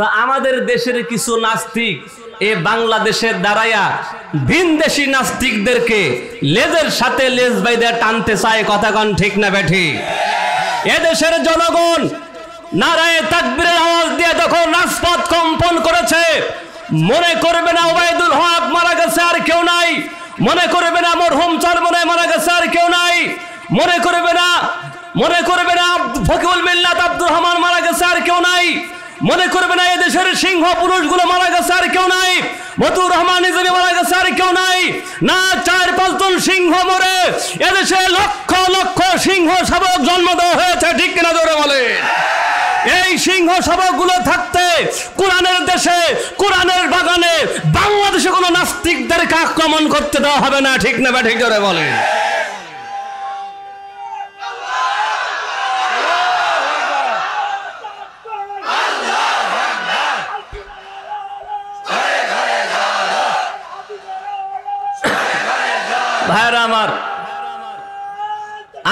আমাদের দেশের কিছু নাস্তিক এ বাংলাদেশের দাঁড়ায়া ভিনদেশী নাস্তিকদেরকে লেজের সাথে লেজ বাইদা টানতে চায়। কথা কন ঠিক না বেঠি? এদেশের জনগণ নারায়ে তাকবীরের আওয়াজ দিয়ে যখন রাজপথ কম্পন করেছে, মনে করবে না ওবায়দুল হক মারা গেছে আর কেউ নাই, মনে করবে না মরহুম চরমনায় মারা গেছে আর কেউ নাই, মনে করবে না ফকিউল মিল্লাত আব্দুর রহমান মারা গেছে আর কেউ নাই, মনে করবে না এদেশের সিংহ পুরুষগুলো মারা গেছে আর কেউ নাই, মতুর রহমান নিজামী মারা গেছে আর কেউ নাই। না, 4-5 জন সিংহ মরে এদেশে লক্ষ লক্ষ সিংহ শাবক জন্ম দেওয়া হয়েছে। ঠিক কিনা জোরে বলে? এই সিংহ শাবকগুলো থাকতে কোরআনের দেশে, কোরআনের বাগানে বাংলাদেশে কোনো নাস্তিকদেরকে আক্রমণ করতে দেওয়া হবে না। ঠিক না? ঠিক জোরে বলে? ভাইরা আমার,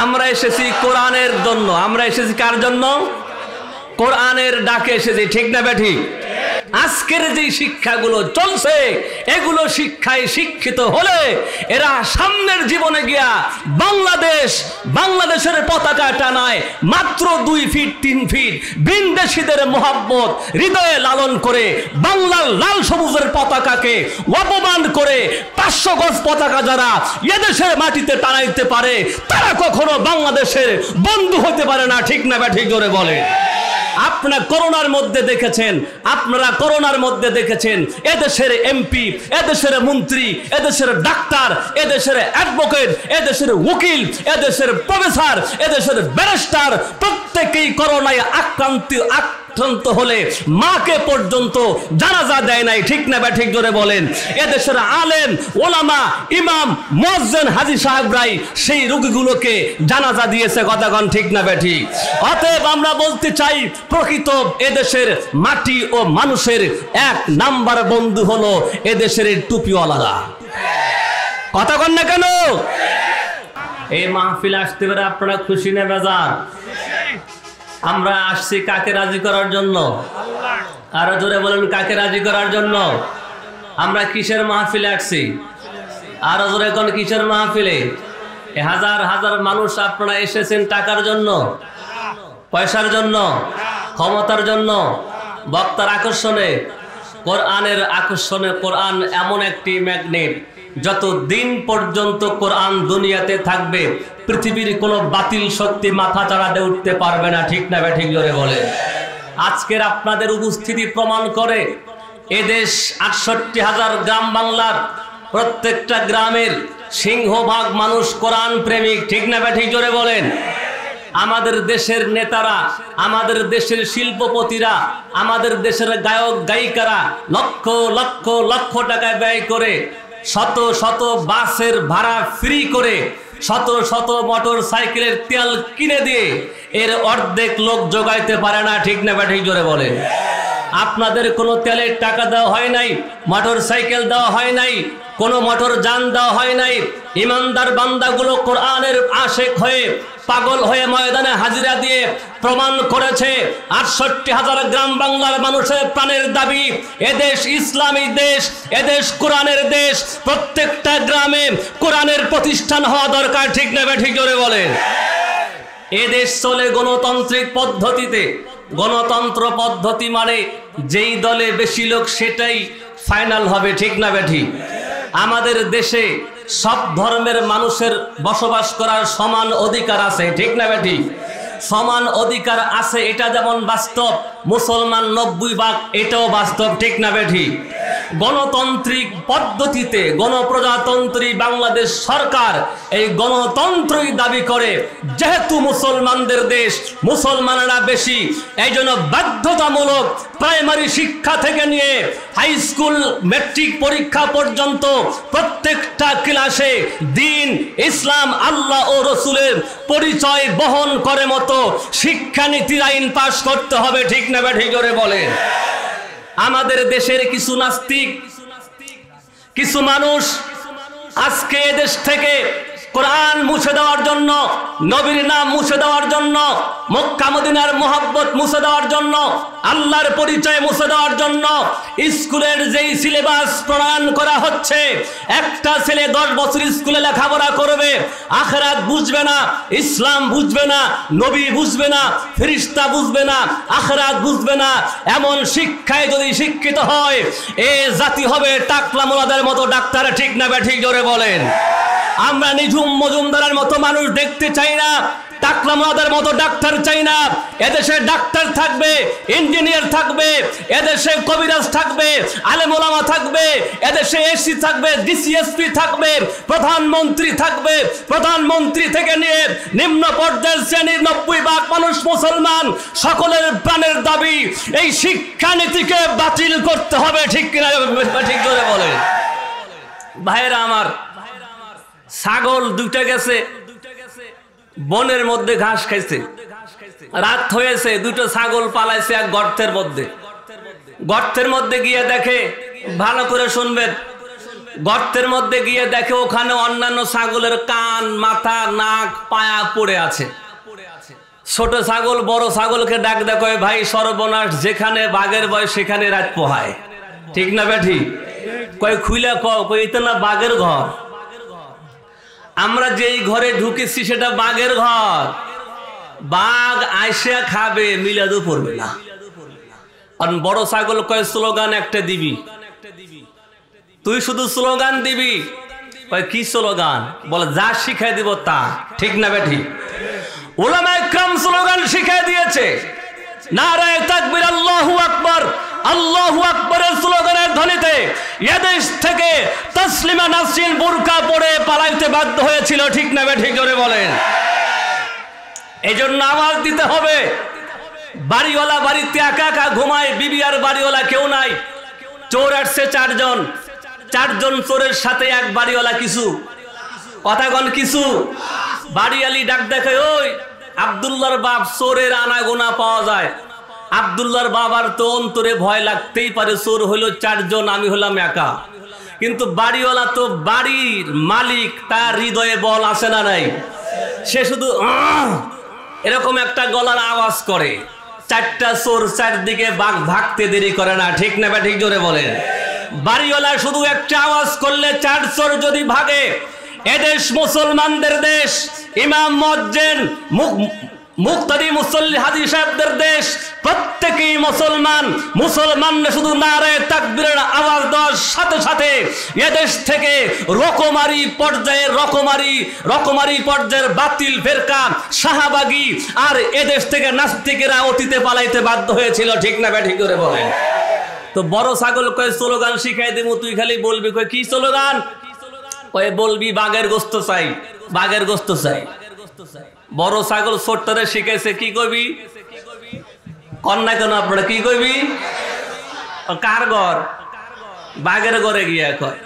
আমরা এসেছি কোরআনের জন্য। আমরা এসেছি কার জন্য? কোরআনের ডাকে এসেছি। ঠিক না বেঠি? আজকের যে শিক্ষাগুলো চলছে, এগুলো শিক্ষায় শিক্ষিত হলে এরা সামনের জীবনে গিয়া বাংলাদেশের পতাকা টানায় মাত্র 2 ফিট 3 ফিট ভিনদেশীদের মোহাব্বত হৃদয়ে লালন করে বাংলার লাল সবুজের পতাকাকে অপমান করে 500 গজ পতাকা যারা এদেশের মাটিতে টানাইতে পারে, তারা কখনো বাংলাদেশের বন্ধু হতে পারে না। ঠিক না ঠিক জোরে বলে? আপনারা করোনার মধ্যে দেখেছেন এদেশের এমপি, এদেশের মন্ত্রী, এদেশের ডাক্তার, এদেশের অ্যাডভোকেট, এদেশের উকিল, এদেশের প্রফেসর, এদেশের ব্যারিস্টার প্রত্যেকেই করোনায় আক্রান্ত হলে মাকে পর্যন্ত জানাজা দেয় নাই। ঠিক না ঠিক জোরে বলেন? এদেশের আলেম ওলামা ইমাম মুয়াজ্জিন হাজী সাহেবরাই সেই রোগীগুলোকে জানাজা দিয়েছে। কথা কন ঠিক না বেঠি? অতএব আমরা বলতে চাই, প্রকৃত এদেশের মাটি ও মানুষের 1 নাম্বার বন্ধু হলো এদেশের টুপিওয়ালারা। কথা কন না কেন? এই মাহফিল আসতে পারে আপনারা খুশি না বেজার? আমরা আসছি কাকে রাজি করার জন্য? আরো জোরে বলেন, কাকে রাজি করার জন্য? আমরা কিসের মাহফিলে আসছি? আরো জোরে কোন কিসের মাহফিলে? হাজার হাজার মানুষ আপনারা এসেছেন টাকার জন্য, পয়সার জন্য, ক্ষমতার জন্য, বক্তার আকর্ষণে, কোরআনের আকর্ষণে। কোরআন এমন একটি ম্যাগনেট, যত দিন পর্যন্ত কোরআন দুনিয়াতে থাকবে পৃথিবীর কোনো বাতিল শক্তি মাথা চাড়াতে উঠতে পারবে না। ঠিক না ঠিক জোরে বলে? আজকের আপনাদের উপস্থিতি প্রমাণ করে এদেশ 68,000 গ্রাম বাংলার প্রত্যেকটা গ্রামের সিংহভাগ মানুষ কোরআন প্রেমিক। ঠিক না ঠিক জোরে বলেন? আমাদের দেশের নেতারা, আমাদের দেশের শিল্পপতিরা, আমাদের দেশের গায়ক গায়িকারা লক্ষ লক্ষ লক্ষ টাকা ব্যয় করে শত শত বাসের ভাড়া ফ্রি করে, শত শত মোটর সাইকেলের তেল কিনে দিয়ে এর অর্ধেক লোক জোগাইতে পারে না। ঠিক না ঠিক জোরে বলে? আপনাদের কোনো তেলের টাকা দেওয়া হয় নাই, মোটর সাইকেল দেওয়া হয় নাই, কোনো মোটর যান দেওয়া হয় নাই। ইমানদার বান্দাগুলো কোরআনের আশেক হয়ে পাগল হয়ে ময়দানে হাজিরা দিয়ে প্রমাণ করেছে 68,000 গ্রাম বাংলার মানুষের প্রাণের দাবি এদেশ ইসলামী দেশ, এদেশ কোরআনের দেশ। প্রত্যেকটা গ্রামে কোরআনের প্রতিষ্ঠান হওয়া দরকার। ঠিক না ঠিক জোরে বলেন? এদেশ চলে গণতান্ত্রিক পদ্ধতিতে। গণতন্ত্র পদ্ধতি মানে যেই দলে বেশি লোক সেটাই ফাইনাল হবে। ঠিক না ঠিক? আমাদের দেশে সব ধর্মের মানুষের বসবাস করার সমান অধিকার আছে। ঠিক না ঠিক? সমান অধিকার আছে, এটা যেমন বাস্তব। মুসলমান 90 ভাগ, এটাও বাস্তব। ঠিক না ঠিক? গণতান্ত্রিক পদ্ধতিতে গণপ্রজাতন্ত্রী বাংলাদেশ সরকার এই গণতন্ত্রই দাবি করে। যেহেতু মুসলমানদের দেশ, মুসলমানরা বেশি, এই জন্য বাধ্যতামূলক প্রাইমারি শিক্ষা থেকে নিয়ে হাই স্কুল ম্যাট্রিক পরীক্ষা পর্যন্ত প্রত্যেকটা ক্লাসে দিন, ইসলাম, আল্লাহ ও রসুলের পরিচয় বহন করে মতো শিক্ষানীতির আইন পাশ করতে হবে। ঠিক না ঠিক জোরে বলেন? আমাদের দেশের কিছু নাস্তিক, কিছু মানুষ আজকে এদেশ থেকে কোরআন মুছে দেওয়ার জন্য নবীর নাম মুছে দেওয়ার জন্য, মক্কা মদিনার মোহাব্বত মুছে দেওয়ার জন্য, আল্লাহর পরিচয় মুছে দেওয়ার জন্য স্কুলের যেই সিলেবাস প্রণয়ন করা হচ্ছে, একটা ছেলে 10 বছর স্কুলে লেখাপড়া করবে, আখিরাত বুঝবে না, ইসলাম বুঝবে না, নবী বুঝবে না, ফেরেশতা বুঝবে না, আখিরাত বুঝবে না, এমন শিক্ষায় যদি শিক্ষিত হয় এ জাতি হবে টাকলা মোলাদের মতো ডাক্তার। ঠিক না ঠিক জোরে বলেন। আমরা নিঝুম মজুমদারের মতো মানুষ দেখতে চাই না, টাকলা মোলাদের মতো ডাক্তার চাই না। এদেশে ডাক্তার থাকবে, ইঞ্জিনিয়ার থাকবে, এদেশে কবিরাজ থাকবে, আলেম ওলামা থাকবে, এদেশে এসি থাকবে, ডিসিএসপি থাকবে, প্রধানমন্ত্রী থাকবে। প্রধানমন্ত্রী থেকে নিয়ে নিম্ন পর্যায়ের শ্রেণীর 90% মানুষ মুসলমান, সকলের প্রাণের দাবি এই শিক্ষানীতিকে বাতিল করতে হবে। ঠিক কিনা ঠিক জোরে বলেন। ভাইরা আমার, ছাগল 2টা গেছে বনের মধ্যে ঘাস খাইছে, রাত হয়েছে, 2টো ছাগল পালাইছে এক গর্তের মধ্যে। গর্তের মধ্যে গিয়ে দেখে, ভালো করে শুনবেন, গর্তের মধ্যে গিয়ে দেখে ওখানে অন্যান্য ছাগলের কান, মাথা, নাক, পায়া পড়ে আছে। ছোট ছাগল বড় ছাগলকে ডাক দেখো, ভাই সর্বনাশ, যেখানে বাঘের ভয় সেখানে রাত পোহায়। ঠিক না বেঠি? কয় খুইলা কয় এটা না বাঘের ঘর, আমরা যেই ঘরে ঢুকেছি সেটা বাঘের ঘর, বাঘ আইসা খাবে, মিলাদও পড়বে না। আর বড় ছাগল কয় স্লোগান একটা দিবি, তুই শুধু স্লোগান দিবি। কয় কি স্লোগান? বলে যা শিখাই দিব তা। ঠিক না বেঠি? উলামায়ে কেরাম স্লোগান শিখাই দিয়েছে, নারায়ে তাকবীর, আল্লাহু আকবার। আল্লাহু আকবারের স্লোগানের ধ্বনিতে এদেশ থেকে তাসলিমা নাসরিন বুরকা পরে পালাইতে বাধ্য হয়েছিল। ঠিক না ঠিক জোরে বলেন। এই জন্য আওয়াজ দিতে হবে। বাড়িওয়ালা বাড়িতে একা একা ঘুমায়, বিবি আর বাড়িওয়ালা কেউ নাই। চোর আসছে 4 জন, 4 জন চোরের সাথে এক বাড়িওয়ালা কিছু কথা কন কিছু। বাড়িওয়ালি ডাক দেখে, ওই আব্দুল্লাহর বাপ, চোরের আনাগোনা পাওয়া যায়। আব্দুল্লাহর বাবার তো অন্তরে ভয় লাগতেই পারে, চোর হইল 4 জন, আমি হলাম একা। কিন্তু বাড়িওয়ালা তো বাড়ির মালিক, তার হৃদয়ে বল আছে না নাই? সে শুধু এরকম একটা গলার আওয়াজ করে, 4টা চোর চারদিকে ভাগতে দেরি করে না। ঠিক না ঠিক জোরে বলেন। বাড়িওয়ালা শুধু একটা আওয়াজ করলে 4 চোর যদি ভাগে, এদেশ মুসলমানদের দেশ, ইমাম মুয়াজ্জিন মুক্তাদি মুসল্লি হাজী সাহেবদের দেশ, প্রত্যেকেই মুসলমান। মুসলমানরা শুধু নারায়ে তাকবীরের আওয়াজ দেওয়ার সাথে সাথে এদেশ থেকে রকমারি পর্যায়ের বাতিল ফেরকা, শাহবাগী আর এদেশ থেকে নাস্তিকেরা অতীতে পালাইতে বাধ্য হয়েছিল। ঠিক না ঠিক করে বলেন। তো বড় ছাগল কয় স্লোগান শিখাই দেবো, তুই খালি বলবি। কয় কি স্লোগান? কয় বলবি বাঘের গোশত চাই, বাঘের গোশত চাই। বড় ছাগল ছোট্টরে শিখাইছে, কি কইবি? কন্যা কেন আপনারা কি কইবি? কার ঘর? বাঘের ঘরে গিয়া কয়।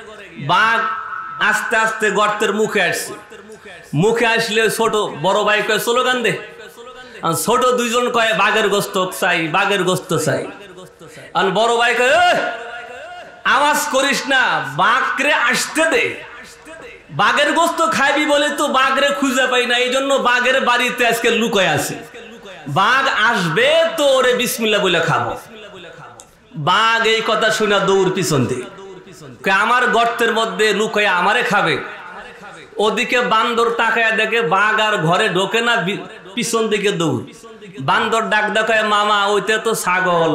বাঘ আস্তে আস্তে গর্তের মুখে আসছে। মুখে আসলে ছোট বড় ভাই কয় স্লোগান দে। ছোট 2 জন কয় বাঘের গোশত চাই, বাঘের গোশত চাই। আর বড় ভাই কয় আওয়াজ করিস না, বাঘরে আসতে দে। বাঘের গোশত খাইবি বলে তো বাঘরে খুঁজে পাই না, এই জন্য বাঘের বাড়িতে আজকে লুকায় আছে। বাঘ আসবে তো ওরে বিসমিল্লাহ বলে খাবো। বাঘ এই কথা শুনে দৌড় পিছন দিয়ে, আমার গর্তের মধ্যে লুকায় আমারে খাবে। ওদিকে বান্দর তাকায় দেখে বাঘ আর ঘরে ঢোকে না, পিছন দিকে দৌড়। বান্দর ডাক দেখায়, মামা ওইটা তো ছাগল।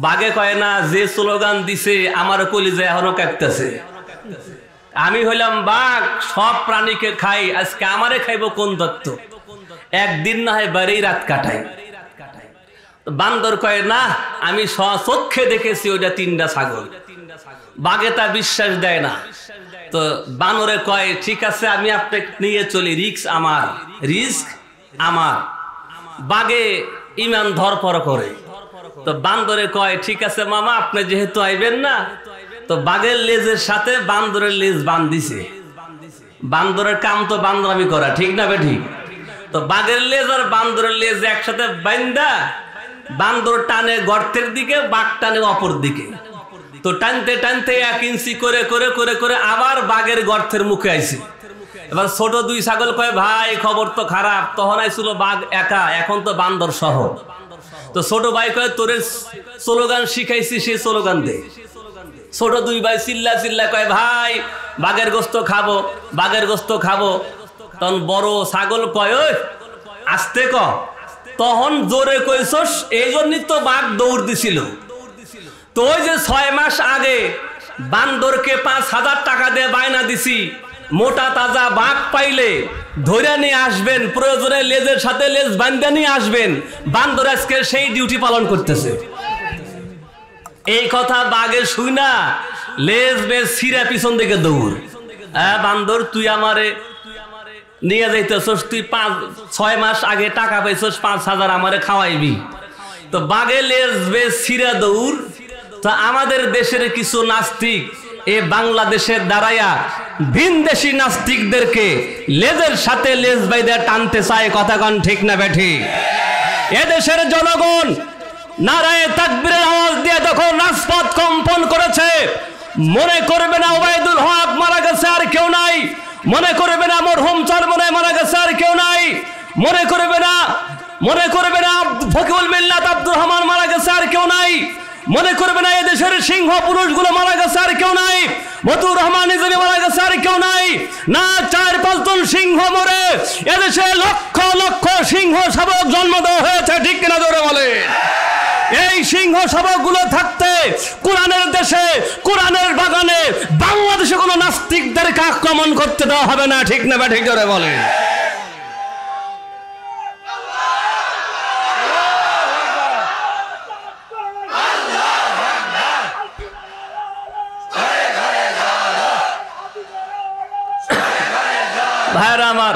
বাঘে কয় না, যে স্লোগান দিছে আমার কলিজা এখনো কাঁপতেছে। আমি হইলাম বাঘ, সব প্রাণীকে খাই, আজকে আমারে খাইব কোন দত্ত? একদিন না হয় বাইরেই রাত কাটাই। বান্দর কয় না, আমি স্বচক্ষে দেখেছি ওইটা 3টা ছাগল। বাঘে তা বিশ্বাস দেয় না। তো বানরে কয়, ঠিক আছে আমি আপনাকে নিয়ে চলি, রিস্ক আমার, রিস্ক আমার। বাঘে ইমান ধরপর করে। তো বান্দরে কয়, ঠিক আছে মামা, আপনি যেহেতু আইবেন না, তো বাঘের লেজের সাথে বান্দরের লেজ বান্ধিছে। বান্দরের কাম তো বান্দরামি করা। ঠিক না বেঠিক? তো বাঘের লেজ আর বান্দরের লেজ একসাথে বান্ধা বান্দর টানে গর্তের দিকে, বাঘ টানে অপর দিকে। তো টানতে টানতে 1 ইঞ্চি করে করে করে করে আবার বাঘের গর্তের মুখে আইছে। এবার ছোট দুই ছাগল কয় ভাই খবর তো খারাপ, তখন আইছিল বাঘ একা, এখন তো বান্দর সহ। তো ছোট ভাই কয় তোরে স্লোগান শিখাইছি, সে স্লোগান দে। ছোট দুই ভাই চিল্লা চিল্লা কয় ভাই বাঘের গোস্ত খাবো, বাঘের গোস্ত খাবো। তখন বড় ছাগল কয় ওই আস্তে ক, তখন জোরে কইছস এই জন্যই তো বাঘ দৌড় দিছিল। তো ওই যে 6 মাস আগে বান্দরকে 5,000 টাকা দিয়ে বায়না দিছি, মোটা তাজা বাঘ পাইলে ধরে নিয়ে আসবেন, প্রয়োজনে লেজের সাথে লেজ বান্ধা নিয়ে আসবেন। বান্দর আজকে সেই ডিউটি পালন করতেছে। এই কথা বাঘে শুই না লেজ বেজ ছিঁড়া পিছন দিকে দৌড়। বান্দর তুই আমারে নিয়ে যাইতেছস, তুই 6 মাস আগে টাকা পাইছস 5,000 আমারে খাওয়াইবি। তো বাঘে লেজ বেজ ছিঁড়া দৌড়। তো আমাদের দেশের কিছু নাস্তিক এ বাংলাদেশের দাঁড়াইয়া ভিনদেশি নাস্তিকদেরকে লেজের সাথে লেজ বাইদা টানতে চায়। কথা কন ঠিক না বেঠি? এদেশের জনগণ নারায়ে তাকবীরের আওয়াজ দিয়ে যখন রাজপথ কম্পন করেছে, মনে করবে না ওবায়দুল হক মারা গেছে আর কেউ নাই, মনে করবে না মরহুম চরমনায় মারা গেছে আর কেউ নাই, মনে করবে না ফকিউল মিল্লাত আব্দুর রহমান মারা গেছে আর কেউ নাই, মনে করবে না এদেশের সিংহ পুরুষগুলো মারা গেছে আর কেউ নাই, মতুর রহমান নিজামী মারা গেছে আর কেউ নাই। না 4-5 জন সিংহ মরে এদেশে লক্ষ লক্ষ সিংহ শাবক জন্ম দেওয়া হয়েছে। ঠিক কিনা জোরে বলে? এই সিংহ শাবক গুলো থাকতে কোরআনের দেশে, কোরআনের বাগানে বাংলাদেশে কোনো নাস্তিকদেরকে আক্রমণ করতে দেওয়া হবে না। ঠিক না বা ঠিক জোরে বলে? ভাইরা আমার,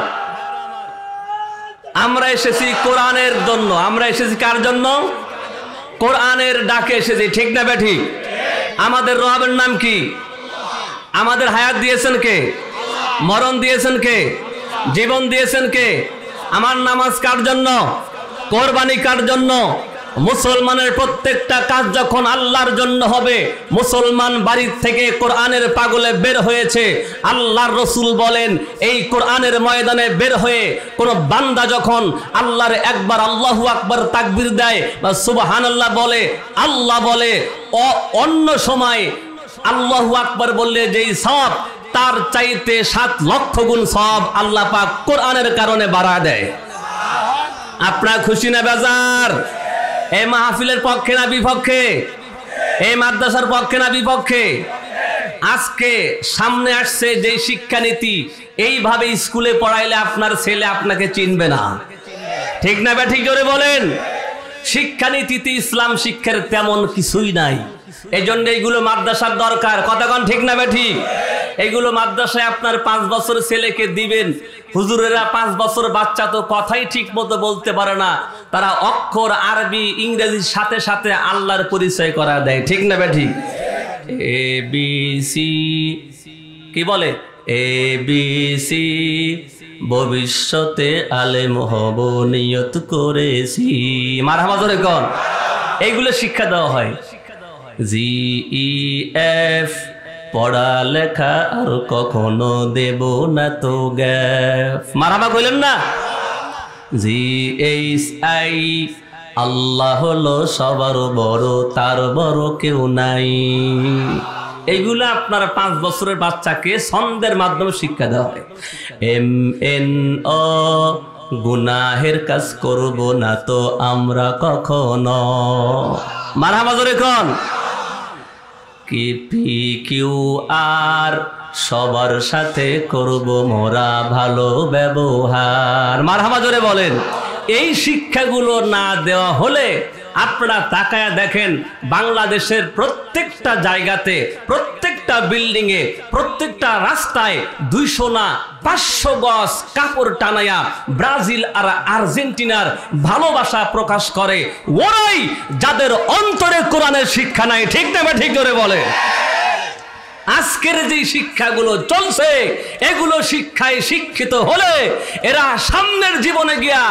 আমরা এসেছি কোরআনের জন্য। আমরা এসেছি কার জন্য? কোরআনের ডাকে এসেছি। ঠিক না বেঠি? আমাদের রবের নাম কি? আমাদের হায়াত দিয়েছেন কে? মরণ দিয়েছেন কে? জীবন দিয়েছেন কে? আমার নামাজ কার জন্য? কোরবানি কার জন্য? মুসলমানের প্রত্যেকটা কাজ যখন আল্লাহর জন্য হবে, মুসলমান বাড়ির থেকে কোরআনের পাগলে বের হয়েছে। আল্লাহর রসুল বলেন এই কোরআনের ময়দানে বের হয়ে কোন বান্দা যখন আল্লাহর একবার আল্লাহু আকবার তাকবীর দেয় বা সুবহানাল্লাহ বলে, আল্লাহ বলে অন্য সময় আল্লাহু আকবার বললে যেই সওয়াব তার চাইতে 7 লক্ষ গুণ সওয়াব আল্লাহ পাক কোরআনের কারণে বাড়া দেয়। আপনারা খুশি না বেজার? এই মাহফিলের পক্ষে না বিপক্ষে? এই মাদ্রাসার পক্ষে না বিপক্ষে? আজকে সামনে আসছে যে শিক্ষানীতি, এইভাবে স্কুলে পড়াইলে আপনার ছেলে আপনাকে চিনবে না। ঠিক না বা ঠিক জোরে বলেন? শিক্ষানীতিতে ইসলাম শিক্ষার তেমন কিছুই নাই। এই জন্য এইগুলো মাদ্রাসার দরকার। কতক্ষণ ঠিক না বা ঠিক? এইগুলো মাদ্রাসায় আপনার 5 বছর ছেলেকে দিবেন। হুজুরেরা 5 বছর বাচ্চা তো কথাই ঠিক মতো বলতে পারে না, তারা অক্ষর আরবি ইংরেজির সাথে সাথে আল্লাহর পরিচয় করা দেয়। ঠিক না বেঠি? ABC কি বলে? ABC ভবিষ্যতে আলেম হব নিয়ত করেছি। মারহাবা জোরে কোন? এইগুলো শিক্ষা দেওয়া হয়। GEF পড়ালেখা আর কখনো দেব না তো গ্যাপ। মারহাবা কইলেন না? GHI আল্লাহ হলো সবার বড়, তার বড় কেউ নাই। এইগুলো আপনার 5 বছরের বাচ্চাকে ছন্দের মাধ্যমে শিক্ষা দেওয়া হয়। MNO গুনাহের কাজ করব না তো আমরা কখনো। মারহাবা জোরে কোন? PQR সবার সাথে করব মোরা ভালো ব্যবহার। মারহাবা জোরে বলেন। এই শিক্ষাগুলো না দেওয়া হলে আপনারা তাকায়া দেখেন বাংলাদেশের প্রত্যেকটা জায়গাতে, প্রত্যেকটা বিল্ডিং এ, প্রত্যেকটা রাস্তায় 200 না 500 গজ কাপড় টানায়া ব্রাজিল আর আর্জেন্টিনার ভালোবাসা প্রকাশ করে ওরাই যাদের অন্তরে কোরআনের শিক্ষা নাই। ঠিক না বা ঠিক করে বলে? আজকের যে শিক্ষাগুলো চলছে এগুলো শিক্ষায় শিক্ষিত হলে এরা সামনের জীবনে গিয়া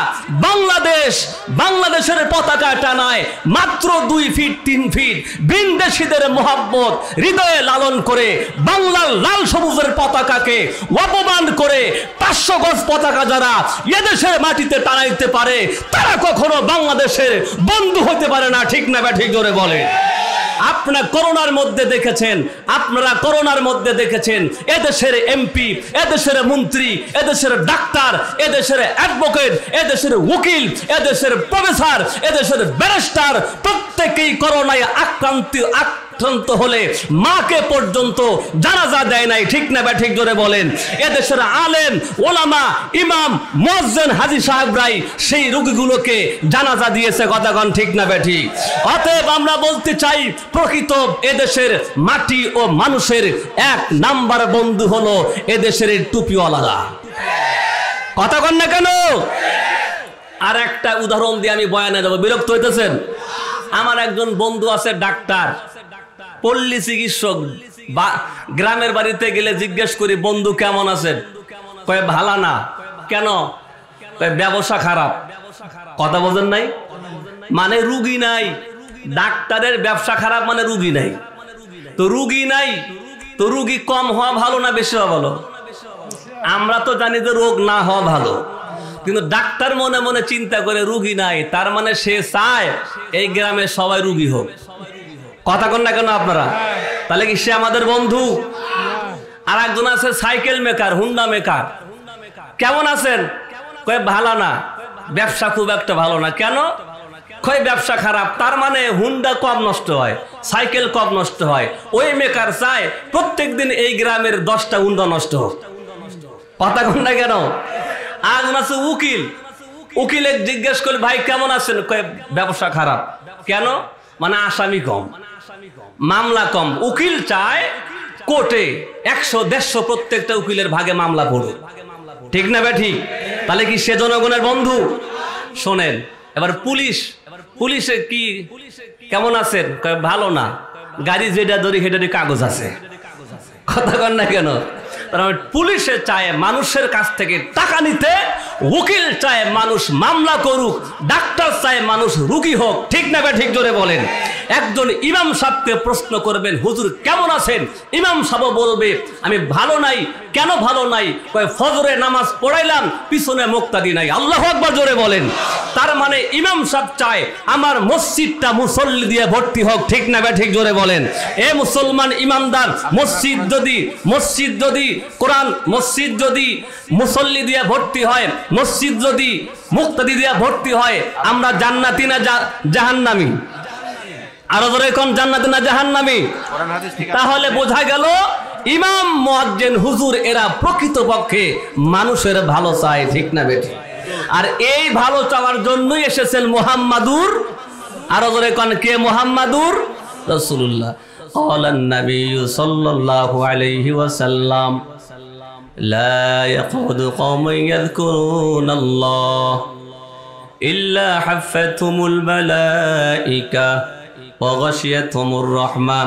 বাংলাদেশের পতাকা টানায় মাত্র 2 ফিট 3 ফিট বিনদেশীদের মোহাব্বত হৃদয়ে লালন করে বাংলার লাল সবুজের পতাকাকে অপমান করে 500 গজ পতাকা যারা এদেশের মাটিতে টানাইতে পারে তারা কখনো বাংলাদেশের বন্ধু হতে পারে না। ঠিক না বা ঠিক জোরে বলে। আপনারা করোনার মধ্যে দেখেছেন এদেশের এমপি, এদেশের মন্ত্রী, এদেশের ডাক্তার, এদেশের অ্যাডভোকেট, এদেশের উকিল, এদেশের প্রফেসর, এদেশের ব্যারিস্টার প্রত্যেকেই করোনায় আক্রান্ত হলে মাকে পর্যন্ত জানাজা দেয় নাই। ঠিক না বা ঠিক জোরে বলেন। এদেশের আলেম ওলামা ইমাম মুয়াজ্জিন হাজী সাহেবরাই সেই রোগীগুলোকে জানাজা দিয়েছে। কথা কোন ঠিক না বা ঠিক? অতএব আমরা বলতে চাই প্রকৃত এদেশের মাটি ও মানুষের 1 নাম্বার বন্ধু হলো এদেশের টুপিওয়ালারা। কথা কোন না কেন? আর একটা উদাহরণ দিয়ে আমি বয়ানে যাব, বিরক্ত হইতেছেন? আমার একজন বন্ধু আছে ডাক্তার, পল্লী চিকিৎসক। গ্রামের বাড়িতে গেলে জিজ্ঞেস করি বন্ধু কেমন আছেন? কয় ভালো না। কেন? কয় ব্যবসা খারাপ। কথা বোঝেন নাই? মানে রুগী নাই। ডাক্তারের ব্যবসা খারাপ মানে রুগী নাই। তো রুগী নাই তো রুগী কম হওয়া ভালো না বেশি হওয়া ভালো? আমরা তো জানি যে রোগ না হওয়া ভালো, কিন্তু ডাক্তার মনে মনে চিন্তা করে রুগী নাই, তার মানে সে চায় এই গ্রামে সবাই রুগী হোক। কথা কন না কেন আপনারা? তাহলে কি সে আমাদের বন্ধু? আর একজন আছে সাইকেল মেকার, হুন্ডা মেকার। কেমন আছেন? কয় ভালো না, ব্যবসা খুব একটা ভালো না। কেন? কয় ব্যবসা খারাপ। তার মানে হুন্ডা কম নষ্ট হয়, সাইকেল কম নষ্ট হয়। ওই মেকার চায় প্রত্যেকদিন এই গ্রামের 10টা হুন্ডা নষ্ট হোক। কথা কন না কেন? আর আছে উকিল। উকিলে জিজ্ঞেস করলে ভাই কেমন আছেন? কয় ব্যবসা খারাপ। কেন? মানে আসামি কম, মামলা কম। উকিল চায় কোর্টে 100-150 প্রত্যেকটা উকিলের ভাগে মামলা পড়ুক। ঠিক না বে ঠিক? তাহলে কি সে জনগণের বন্ধু? শোনেন এবার পুলিশে কি কেমন আছেন? ভালো না, গাড়ি যেটা ধরি সেটারই কাগজ আছে। কথা কন না কেন? তার মানে পুলিশে চায় মানুষের কাছ থেকে টাকা নিতে, উকিল চায় মানুষ মামলা করুক, ডাক্তার চায় মানুষ রুগী হোক। ঠিক না বে ঠিক জোরে বলেন। একজন ইমাম সাহেবকে প্রশ্ন করবেন হুজুর কেমন আছেন? ইমাম সাহেব বলবে আমি ভালো নাই। কেন ভালো নাই? কয় ফজরে নামাজ পড়াইলাম, পিছনে মুক্তাদি নাই। আল্লাহু আকবার জোরে বলেন। তার মানে ইমাম সাহেব চায় আমার মসজিদটা মুসল্লি দিয়ে ভর্তি হোক। ঠিক না বে ঠিক জোরে বলেন। এ মুসলমান ইমানদার, মসজিদ যদি কোরআন, মসজিদ যদি মুসল্লি দিয়ে ভর্তি হয়, মসজিদ যদি মুক্তাদি দিয়ে ভর্তি হয়, আমরা জান্নাতি না জাহান্নামী? আরো ধরে কোন জান্নাতি না জাহান্নামী? তাহলে বোঝা গেল ইমাম মুয়াজ্জিন হুজুর এরা প্রকৃতপক্ষে মানুষের ভালো চায়। ঠিক না বেটি? আর এই ভালো চাওয়ার জন্যই এসেছেন মুহাম্মাদুর, আরো ধরে কোন কে? মুহাম্মাদুর রাসূলুল্লাহ। ক্বালান নবী সাল্লাল্লাহু আলাইহি ওয়াসাল্লাম লা ইয়াকুদু কওমুন ইয়াযকুরুনাল্লাহ ইল্লা হাফাতুহুমুল মালাইকা وغشيتهم الرحمة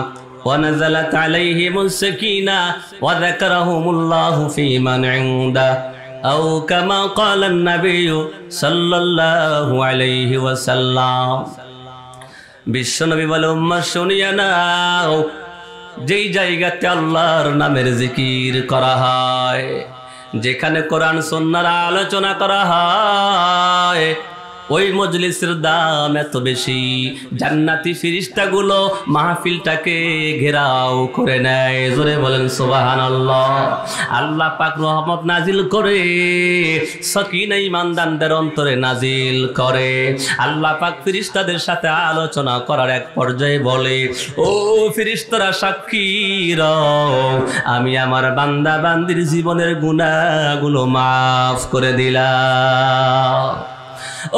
ونزلت عليهم السكينة وذكرهم الله في من عنده أو كما قال النبي صلى الله عليه وسلم। বিশ্বনবী বলে উম্মত শুনিয়া নাও, যেই জায়গাতে আল্লাহর নামের জিকির করা হয়, যেখানে কোরআন সুন্নাহর আলোচনা করা হয়, ওই মজলিসের দাম এত বেশি, জান্নাতি ফেরেশতাগুলো মাহফিলটাকে ঘেরাও করে নেয়। জোরে বলেন সুবহানাল্লাহ। আল্লাহ পাক রহমত নাজিল করে, সাকিনা ঈমানদারদের অন্তরে নাজিল করে। আল্লাহ পাক ফেরেশতাদের সাথে আলোচনা করার এক পর্যায়ে বলে, ও ফেরেশতারা সাক্ষী রাও, আমি আমার বান্দা বান্দির জীবনের গুনাহগুলো মাফ করে দিলাম।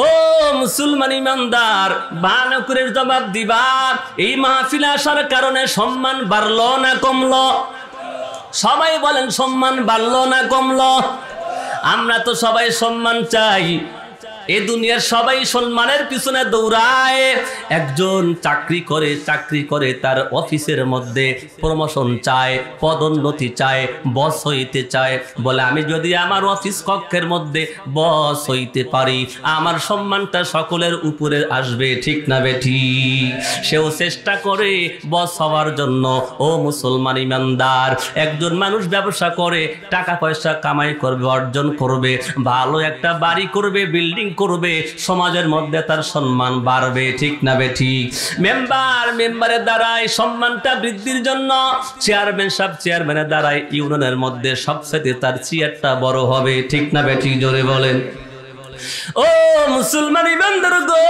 ও মুসলমান ইমানদার, ভালো করে জবাব দিবা। এই মাহফিলে আসার কারণে সম্মান বাড়লো না কমলো? সবাই বলেন সম্মান বাড়লো না কমলো? আমরা তো সবাই সম্মান চাই, এই দুনিয়ার সবাই সম্মানের পিছনে দৌড়ায়। একজন চাকরি করে তার অফিসের মধ্যে প্রমোশন চায়, পদোন্নতি চায়, বস হইতে চায়। বলে আমি যদি আমার অফিস কক্ষের মধ্যে বস হইতে পারি আমার সম্মানটা সকলের উপরে আসবে, ঠিক না বেঠিক? সেও চেষ্টা করে বস হওয়ার জন্য। ও মুসলমান ইমানদার, একজন মানুষ ব্যবসা করে টাকা পয়সা কামাই করবে, অর্জন করবে, ভালো একটা বাড়ি করবে, বিল্ডিং করবে, সমাজের মধ্যে তার সম্মান বাড়বে, ঠিক না বেঠিক? মেম্বারের দ্বারাই সম্মানটা বৃদ্ধির জন্য চেয়ারম্যান সাহেব চেয়ারম্যানের দ্বারাই ইউনিয়নের মধ্যে সবচেয়ে তার চেয়ারটা বড় হবে, ঠিক না বেঠিক? জোরে বলেন। ও মুসলমান ইমানদার গো,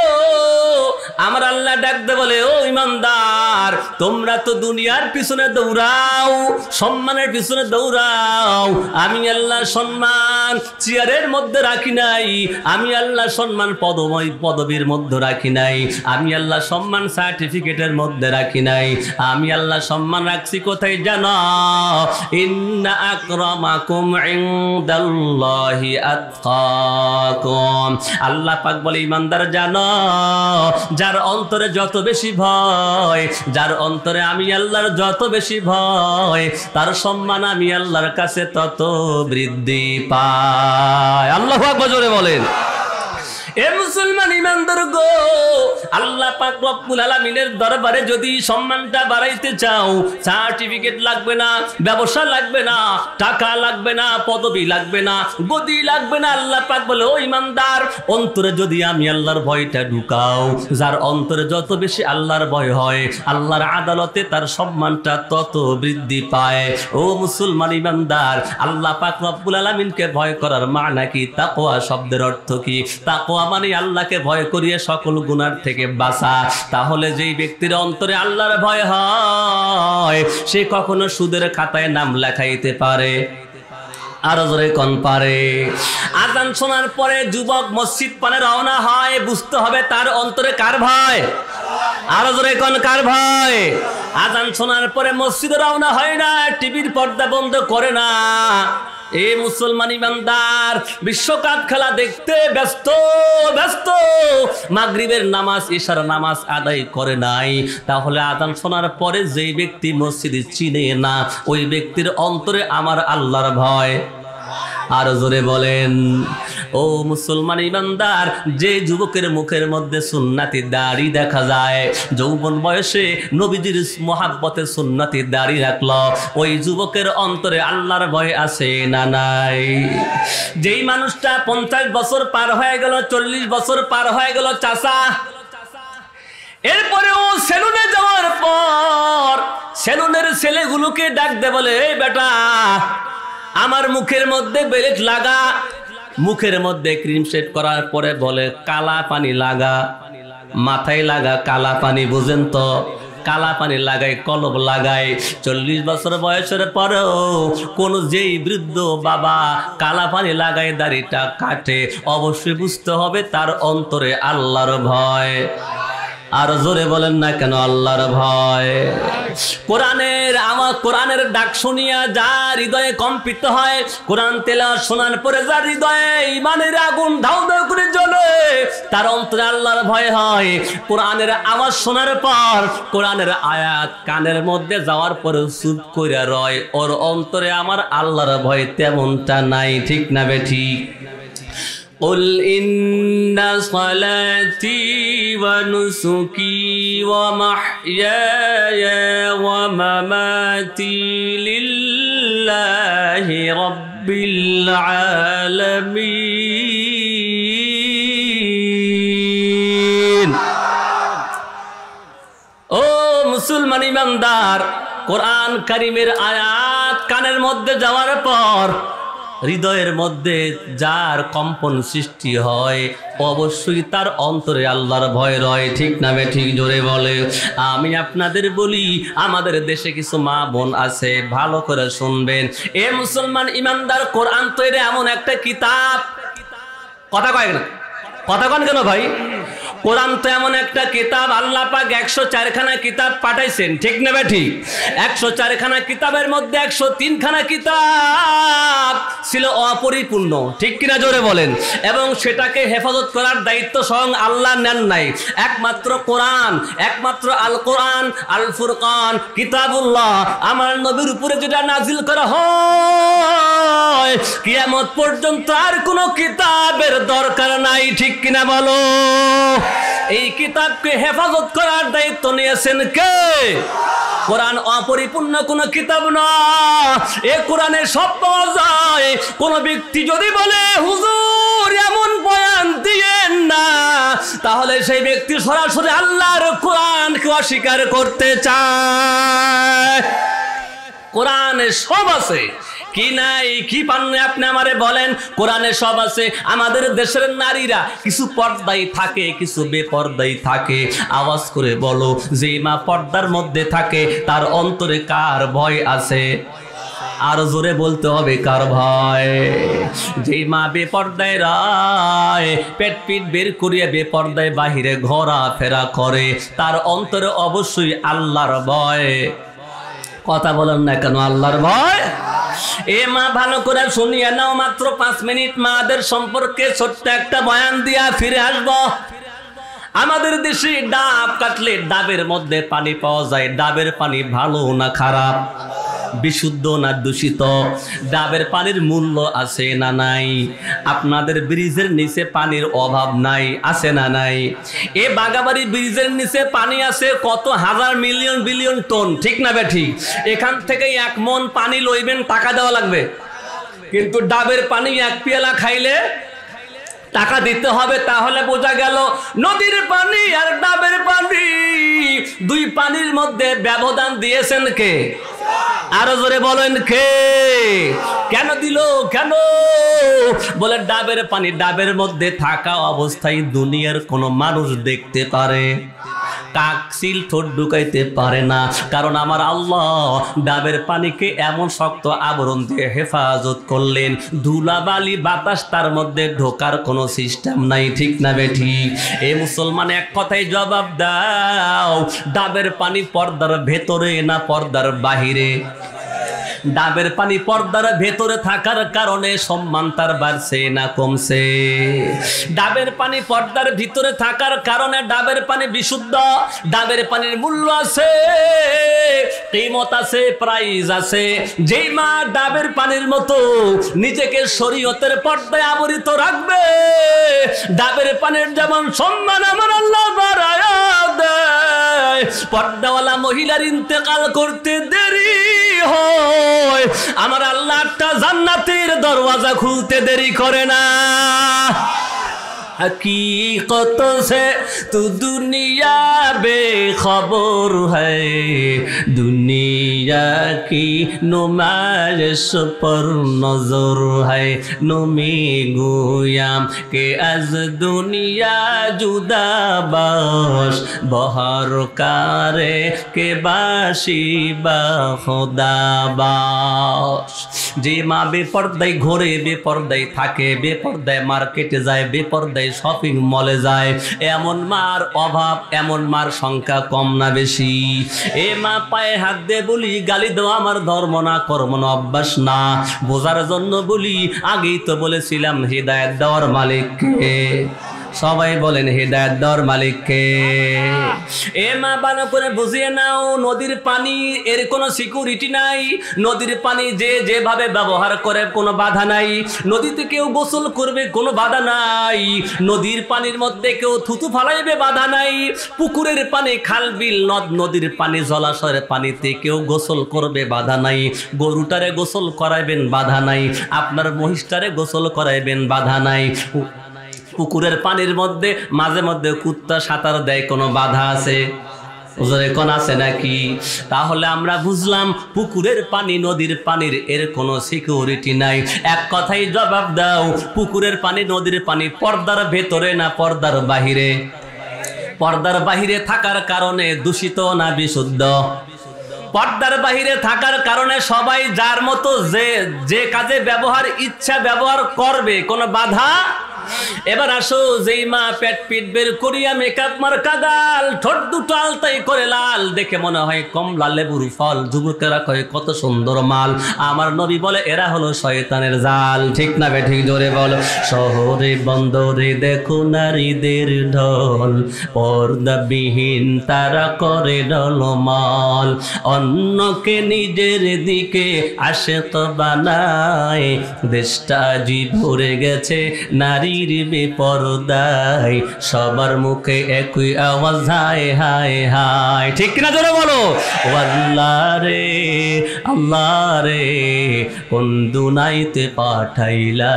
আমার আল্লাহ ডাকতে বলে, ও ইমানদার, তোমরা তো দুনিয়ার পিছনে দৌড়াও, সম্মানের পিছনে দৌড়াও। আমি আল্লাহ সম্মান চেয়ারের মধ্যে রাখি নাই, আমি আল্লাহ সম্মান পদবীর মধ্যে রাখি নাই, আমি আল্লাহ সম্মান সার্টিফিকেটের মধ্যে রাখি নাই। আমি আল্লাহ সম্মান রাখছি কোথায় জানো? ইন্না আকরামাকুম ইনদাল্লাহি আতকাকুম। আল্লাহ পাক বলে, ইমানদার জানো, যার অন্তরে যত বেশি ভয়, যার অন্তরে আমি আল্লাহর যত বেশি ভয়, তার সম্মান আমি আল্লাহর কাছে তত বৃদ্ধি পায়। আল্লাহু আকবার, জোরে বলেন। এ মুসলমান ইমানদার গো, আল্লাহ পাক রব্বুল আলামিনের দরবারে যদি সম্মানটা বাড়াইতে চাও, সার্টিফিকেট লাগবে না, ব্যবসা লাগবে না, টাকা লাগবে না, পদবি লাগবে না, গদি লাগবে না। আল্লাহ পাক বলে, ও ইমানদার, অন্তরে যদি আমি আল্লাহর ভয়টা ঢুকাও, যার অন্তরে যত বেশি আল্লাহর ভয় হয়, আল্লাহর আদালতে তার সম্মানটা তত বৃদ্ধি পায়। ও মুসলমান ইমানদার, আল্লাহ পাক রব্বুল আলামিনকে ভয় করার মানা কি? তাকওয়া শব্দের অর্থ কি? তাকওয়া মানে আল্লাহকে ভয় করিয়ে সকল গুনার থেকে বাঁচা। তাহলে যেই ব্যক্তির অন্তরে আল্লাহর ভয় হয়, সে কখনো সুদের খাতায় নাম লেখাইতে পারে? আরো জোরে কোন পারে? আযান শোনার পরে যুবক মসজিদ পানে রওনা হয়, বুঝতে হবে তার অন্তরে কার ভয়? আরো জোরে কোন কার ভয়? আযান শোনার পরে মসজিদে রওনা হয় না, টিভির পর্দা বন্ধ করে না। এ মুসলমান ইমানদার, বিশ্বকাপ খেলা দেখতে ব্যস্ত, মাগরিবের নামাজ ইশার নামাজ আদায় করে নাই। তাহলে আযান শোনার পরে যেই ব্যক্তি মসজিদে চিনে না, ওই ব্যক্তির অন্তরে আমার আল্লাহর ভয়। আর জোরে বলেন। ও মুসলমান ইমানদার, যে যুবকের মুখের মধ্যে সুন্নতি দাড়ি দেখা যায়, যৌবন বয়সে নবীজির মহাব্বতে সুন্নতি দাড়ি রাখলো, ওই যুবকের অন্তরে আল্লাহর ভয় আছে না নাই? যেই মানুষটা 50 বছর পার হয়ে গেল, 40 বছর পার হয়ে গেল চাচা, এরপরেও সেলুনে যাওয়ার পর সেলুনের ছেলেগুলোকে ডাক দে, বলে, এই বেটা, আমার মুখের মধ্যে বেলেট লাগা, মুখের মধ্যে ক্রিম শেড করার পরে বলে কালা পানি লাগা, মাথায় লাগা কালা পানি, বুঝেন তো? কালা পানি লাগাই, কলব লাগাই। 40 বছর বয়সের পরেও কোন যেই বৃদ্ধ বাবা কালা পানি লাগাই দাড়িটা কাটে, অবশ্যই বুঝতে হবে তার অন্তরে আল্লাহর ভয়। আর জোরে বলেন না কেন? আল্লাহর ভয়। কোরআনের ডাক শুনিয়া যার হৃদয়ে কম্পিত হয়, কোরআন তেলাওয়াত শোনার পরে যার হৃদয়ে ঈমানের আগুন ধাউ ধাউ করে জ্বলে, তার অন্তরে আল্লাহর ভয় হয়। কোরআনের আওয়াজ শোনার পর, কোরআনের আয়াত কানের মধ্যে যাওয়ার পরে চুপ কইরা রয়, ওর অন্তরে আমার আল্লাহর ভয় তেমনটা নাই, ঠিক না বেঠিক? قل إن صلاتي ونسكي ومحياي ومماتي لله رب العالمين। ও মুসলমান ইমানদার, কোরআন কারীমের আয়াত কানের মধ্যে যাওয়ার পর হৃদয়ের মধ্যে যার কম্পন সৃষ্টি হয়, অবশ্যই তার অন্তরে আল্লাহর ভয় রয়, ঠিক না বেঠিক? জোরে বলে। আমি আপনাদের বলি, আমাদের দেশে কিছু মা বোন আছে, ভালো করে শুনবেন। এ মুসলমান ইমানদার, কোরআন তো এটা এমন একটা কিতাব, কথা কয় না, কথা কন কেন ভাই? কোরআন তো এমন একটা কিতাব, আল্লাহ পাক 104 খানা কিতাব পাঠাইছেন, ঠিক না ঠিক? 104 খানা কিতাবের মধ্যে 103 খানা কিতাব ছিল অপরিপূর্ণ, ঠিক কিনা জোরে বলেন। এবং সেটাকে হেফাজত করার দায়িত্ব স্বয়ং আল্লাহ নেন নাই। একমাত্র কোরআন, একমাত্র আল কোরআন, আল ফুরকান, কিতাবুল্লাহ, আমার নবীর উপরে যেটা নাজিল করা হয় কিয়ামত পর্যন্ত আর কোনো কিতাবের দরকার নাই, ঠিক কিনা বলো? এই কিতাবকে হেফাজত করার দায়িত্ব নিয়েছেন কে? কোরআন অপরিপূর্ণ কোন কিতাব না, এ কোরআনে সব পাওয়া যায়। কোন ব্যক্তি যদি বলে হুজুর এমন বয়ান দিয়েন না, তাহলে সেই ব্যক্তি সরাসরি আল্লাহর কোরআনকে অস্বীকার করতে চায়। কোরআনে সব আছে, কি নাই কি পাননি আপনি আমারে বলেন? কোরআনে সব আছে। আমাদের দেশের নারীরা কিছু পর্দায় থাকে, কিছু বেপর্দায় থাকে। আওয়াজ করে বলো, যে মা পর্দার মধ্যে থাকে তার অন্তরে কার ভয় আছে? আর জোরে বলতে হবে, কার ভয়? যে মা বেপর্দায় রায়, পেট পিট বের করিয়া বেপর্দায় বাহিরে ঘোরা ফেরা করে, তার অন্তরে অবশ্যই আল্লাহর ভয়। কথা বলেন না কেন? আল্লাহর ভয়। এ মা ভালো করে শুনিয়ে নাও, মাত্র 5 মিনিট মাদের সম্পর্কে ছোট্ট একটা বয়ান দিয়া ফিরে আসব। আমাদের দেশে ডাব কাটলে ডাবের মধ্যে পানি পাওয়া যায়। ডাবের পানি ভালো না খারাপ? বিশুদ্ধ না দূষিত? ডাবের পানির মূল্য আছে না নাই? আপনাদের ব্রিজের নিচে পানির অভাব নাই, আছে না নাই? এ বাগাবাড়ি ব্রিজের নিচে পানি আছে কত হাজার মিলিয়ন বিলিয়ন টন, ঠিক না বেঠিক? এখান থেকে 1 মন পানি লইবেন, টাকা দেওয়া লাগবে। কিন্তু ডাবের পানি 1 পেয়ালা খাইলে টাকা দিতে হবে। তাহলে বোঝা গেল নদীর পানি আর ডাবের পানি, 2 পানির মধ্যে ব্যবধান দিয়েছেন কে? আরো জোরে বলেন কে? কেন দিল? কেন? বলে ডাবের পানি ডাবের মধ্যে থাকা অবস্থায় দুনিয়ার কোনো মানুষ দেখতে পারে, কাকসিল ঠোঁট ঢুকাইতে পারে না। কারণ আমার আল্লাহ ডাবের পানিকে এমন শক্ত আবরণ দিয়ে হেফাজত করলেন, ধুলাবালি বাতাস তার মধ্যে ঢোকার কোনো সিস্টেম নাই, ঠিক না বেঠিক? এ মুসলমান এক কথায় জবাব দাও, ডাবের পানি পর্দার ভেতরে না পর্দার বাহিরে? ডাবের পানি পর্দার ভেতরে থাকার কারণে সম্মান তার বাড়ছে না কমছে? ডাবের পানি পর্দার ভিতরে থাকার কারণে ডাবের পানি বিশুদ্ধ, ডাবের পানির মূল্য আছে, কিমত আছে, প্রাইস আছে। যেই মা ডাবের পানির মতো নিজেকে শরীয়তের পর্দায় আবরিত রাখবে, ডাবের পানির যেমন সম্মান আমার আল্লাহ বাড়ায়া দেয়, পর্দাওয়ালা মহিলার ইন্তেকাল করতে দেরি হয়, আমার আল্লাহ একটা জান্নাতের দরওয়াজা খুলতে দেরি করে না। हकीकत से तू दुनिया बेखबर है, दुनिया की नुमाइश पर नजर है, नुमी गुयाम के अज दुनिया जुदा बाश, बहर कारे के बाशी बा खुदा बाश। जे मा बेपर्दाय घोरे, बेपर्दाय थाके, बेपर्दाय मार्केटे जाए, बेपर्दाय শপিং মলে যায়, এমন মার অভাব, এমন মার সংখ্যা কম না বেশি? এ মা পায়ে হাত দিয়ে বলি, গালি দেওয়া আমার ধর্ম না, কর্ম না, অভ্যাস না। বোঝার জন্য বলি, আগেই তো বলেছিলাম হিদায়াত দেওয়ার মালিক কে? সবাই বলেন হিদায়াত দেওয়ার মালিক কে? এ মা ভালো করে বুঝিয়ে নাও, নদীর পানি এর কোনো সিকিউরিটি নাই। নদীর পানি যে যেভাবে ব্যবহার করে কোনো বাধা নাই। নদীতে কেউ গোসল করবে, কোনো বাধা নাই। নদীর পানির মধ্যে কেউ থুতু ফালাইবে, বাধা নাই। পুকুরের পানি, খাল বিল, নদ নদীর পানি, জলাশয়ের পানিতে কেউ গোসল করবে, বাধা নাই। গরুটারে গোসল করাইবেন, বাধা নাই। আপনার মহিষটারে গোসল করাইবেন, বাধা নাই। পুকুরের পানির মধ্যে মাঝে মধ্যে কুত্তা সাঁতার দেয়, কোনো বাধা আছে? ওজরে কোন আছে নাকি? তাহলে আমরা বুঝলাম পুকুরের পানি, নদীর পানির এর কোনো সিকিউরিটি নাই। এক কথাই জবাব দাও, পুকুরের পানি, নদীর পানি পর্দার ভেতরে না পর্দার বাহিরে? পর্দার বাহিরে থাকার কারণে দূষিত না বিশুদ্ধ? পর্দার বাহিরে থাকার কারণে সবাই যার মতো যে কাজে ব্যবহার ইচ্ছা ব্যবহার করবে, কোনো বাধা এবার আসো, যেই মা পেট পিট বের করিয়া মেকআপ মার্কা গাল, ঠোঁট দুটো আলতাই করে লাল, দেখে মনে হয় কমলা লেবুর ফল, যুবকেরা কয় কত সুন্দর মাল। আমার নবী বলে এরা হলো শয়তানের জাল। ঠিক না বে ঠিক? জোরে বলো। শহরে বন্দরে দেখো নারীদের ঢল, পর্দাবিহীন তারা করে ডলমল, অন্যকে নিজের দিকে আশিক বানায়, দেশটা জি ভরে গেছে নারীর বেপরদায়, সবার মুখে একই আওয়াজ হায় হায় হায়। ঠিক কিনা জোরে বলো। আল্লাহ রে আল্লাহ রে, কোন দুনাইতে পাঠাইলা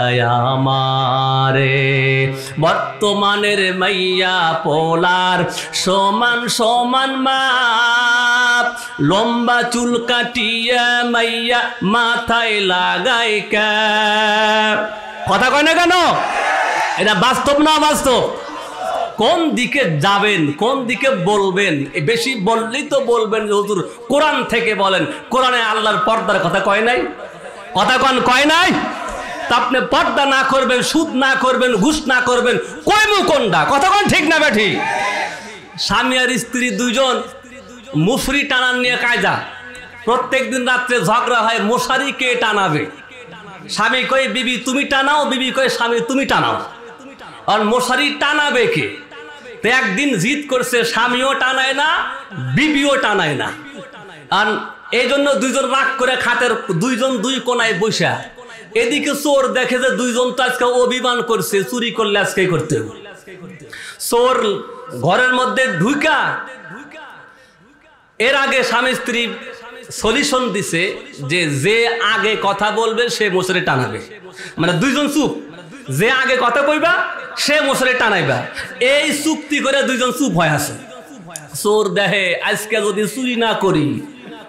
আমারে, বর্তমানের মাইয়া পোলার সমান সমান মাপ, লম্বা চুল কাটিয়া মাইয়া মাথায় লাগাই ক্যাপ। কথা কয় না কেন? এটা বাস্তব না বাস্তব? কোন দিকে যাবেন, কোন দিকে বলবেন? বেশি বললেই তো বলবেন যে হুজুর কোরআন থেকে বলেন। কোরআনে আল্লাহর পর্দার কথা কয় নাই? কথা কয় নাই? তা আপনি পর্দা না করবেন, সুদ না করবেন, ঘুষ না করবেন, কইমু কোনটা? কথা কন ঠিক না বেঠি? স্বামী আর স্ত্রী দুইজন মুসরি টানান নিয়ে কায়দা, প্রত্যেক দিন রাত্রে ঝগড়া হয় মশারি কে টানাবে। স্বামী কয় বিবি তুমি টানাও, বিবি কয় স্বামী তুমি টানাও। আর মশারি টানাবে কে? তো একদিন জিদ করছে, স্বামীও টানায় না, বিবিও টানায় না। আর এই জন্য দুইজন রাগ করে খাটের দুইজন দুই কোনায় বসা, এদিকে চোর দেখে যে দুইজন তো আজকে অভিমান করছে, চুরি করলে আজকে করতে হবে। চোর ঘরের মধ্যে ঢুকা, এর আগে স্বামী স্ত্রী সলিউশন দিছে যে যে আগে কথা বলবে সে মশারি টানাবে। মানে দুইজন চুপ, যে আগে কথা কইবা সে মশারি টানাইবা। এই চুক্তি করে দুইজন চুপ হয়ে আছে। চোর দেখে আজকে যদি চুরি না করি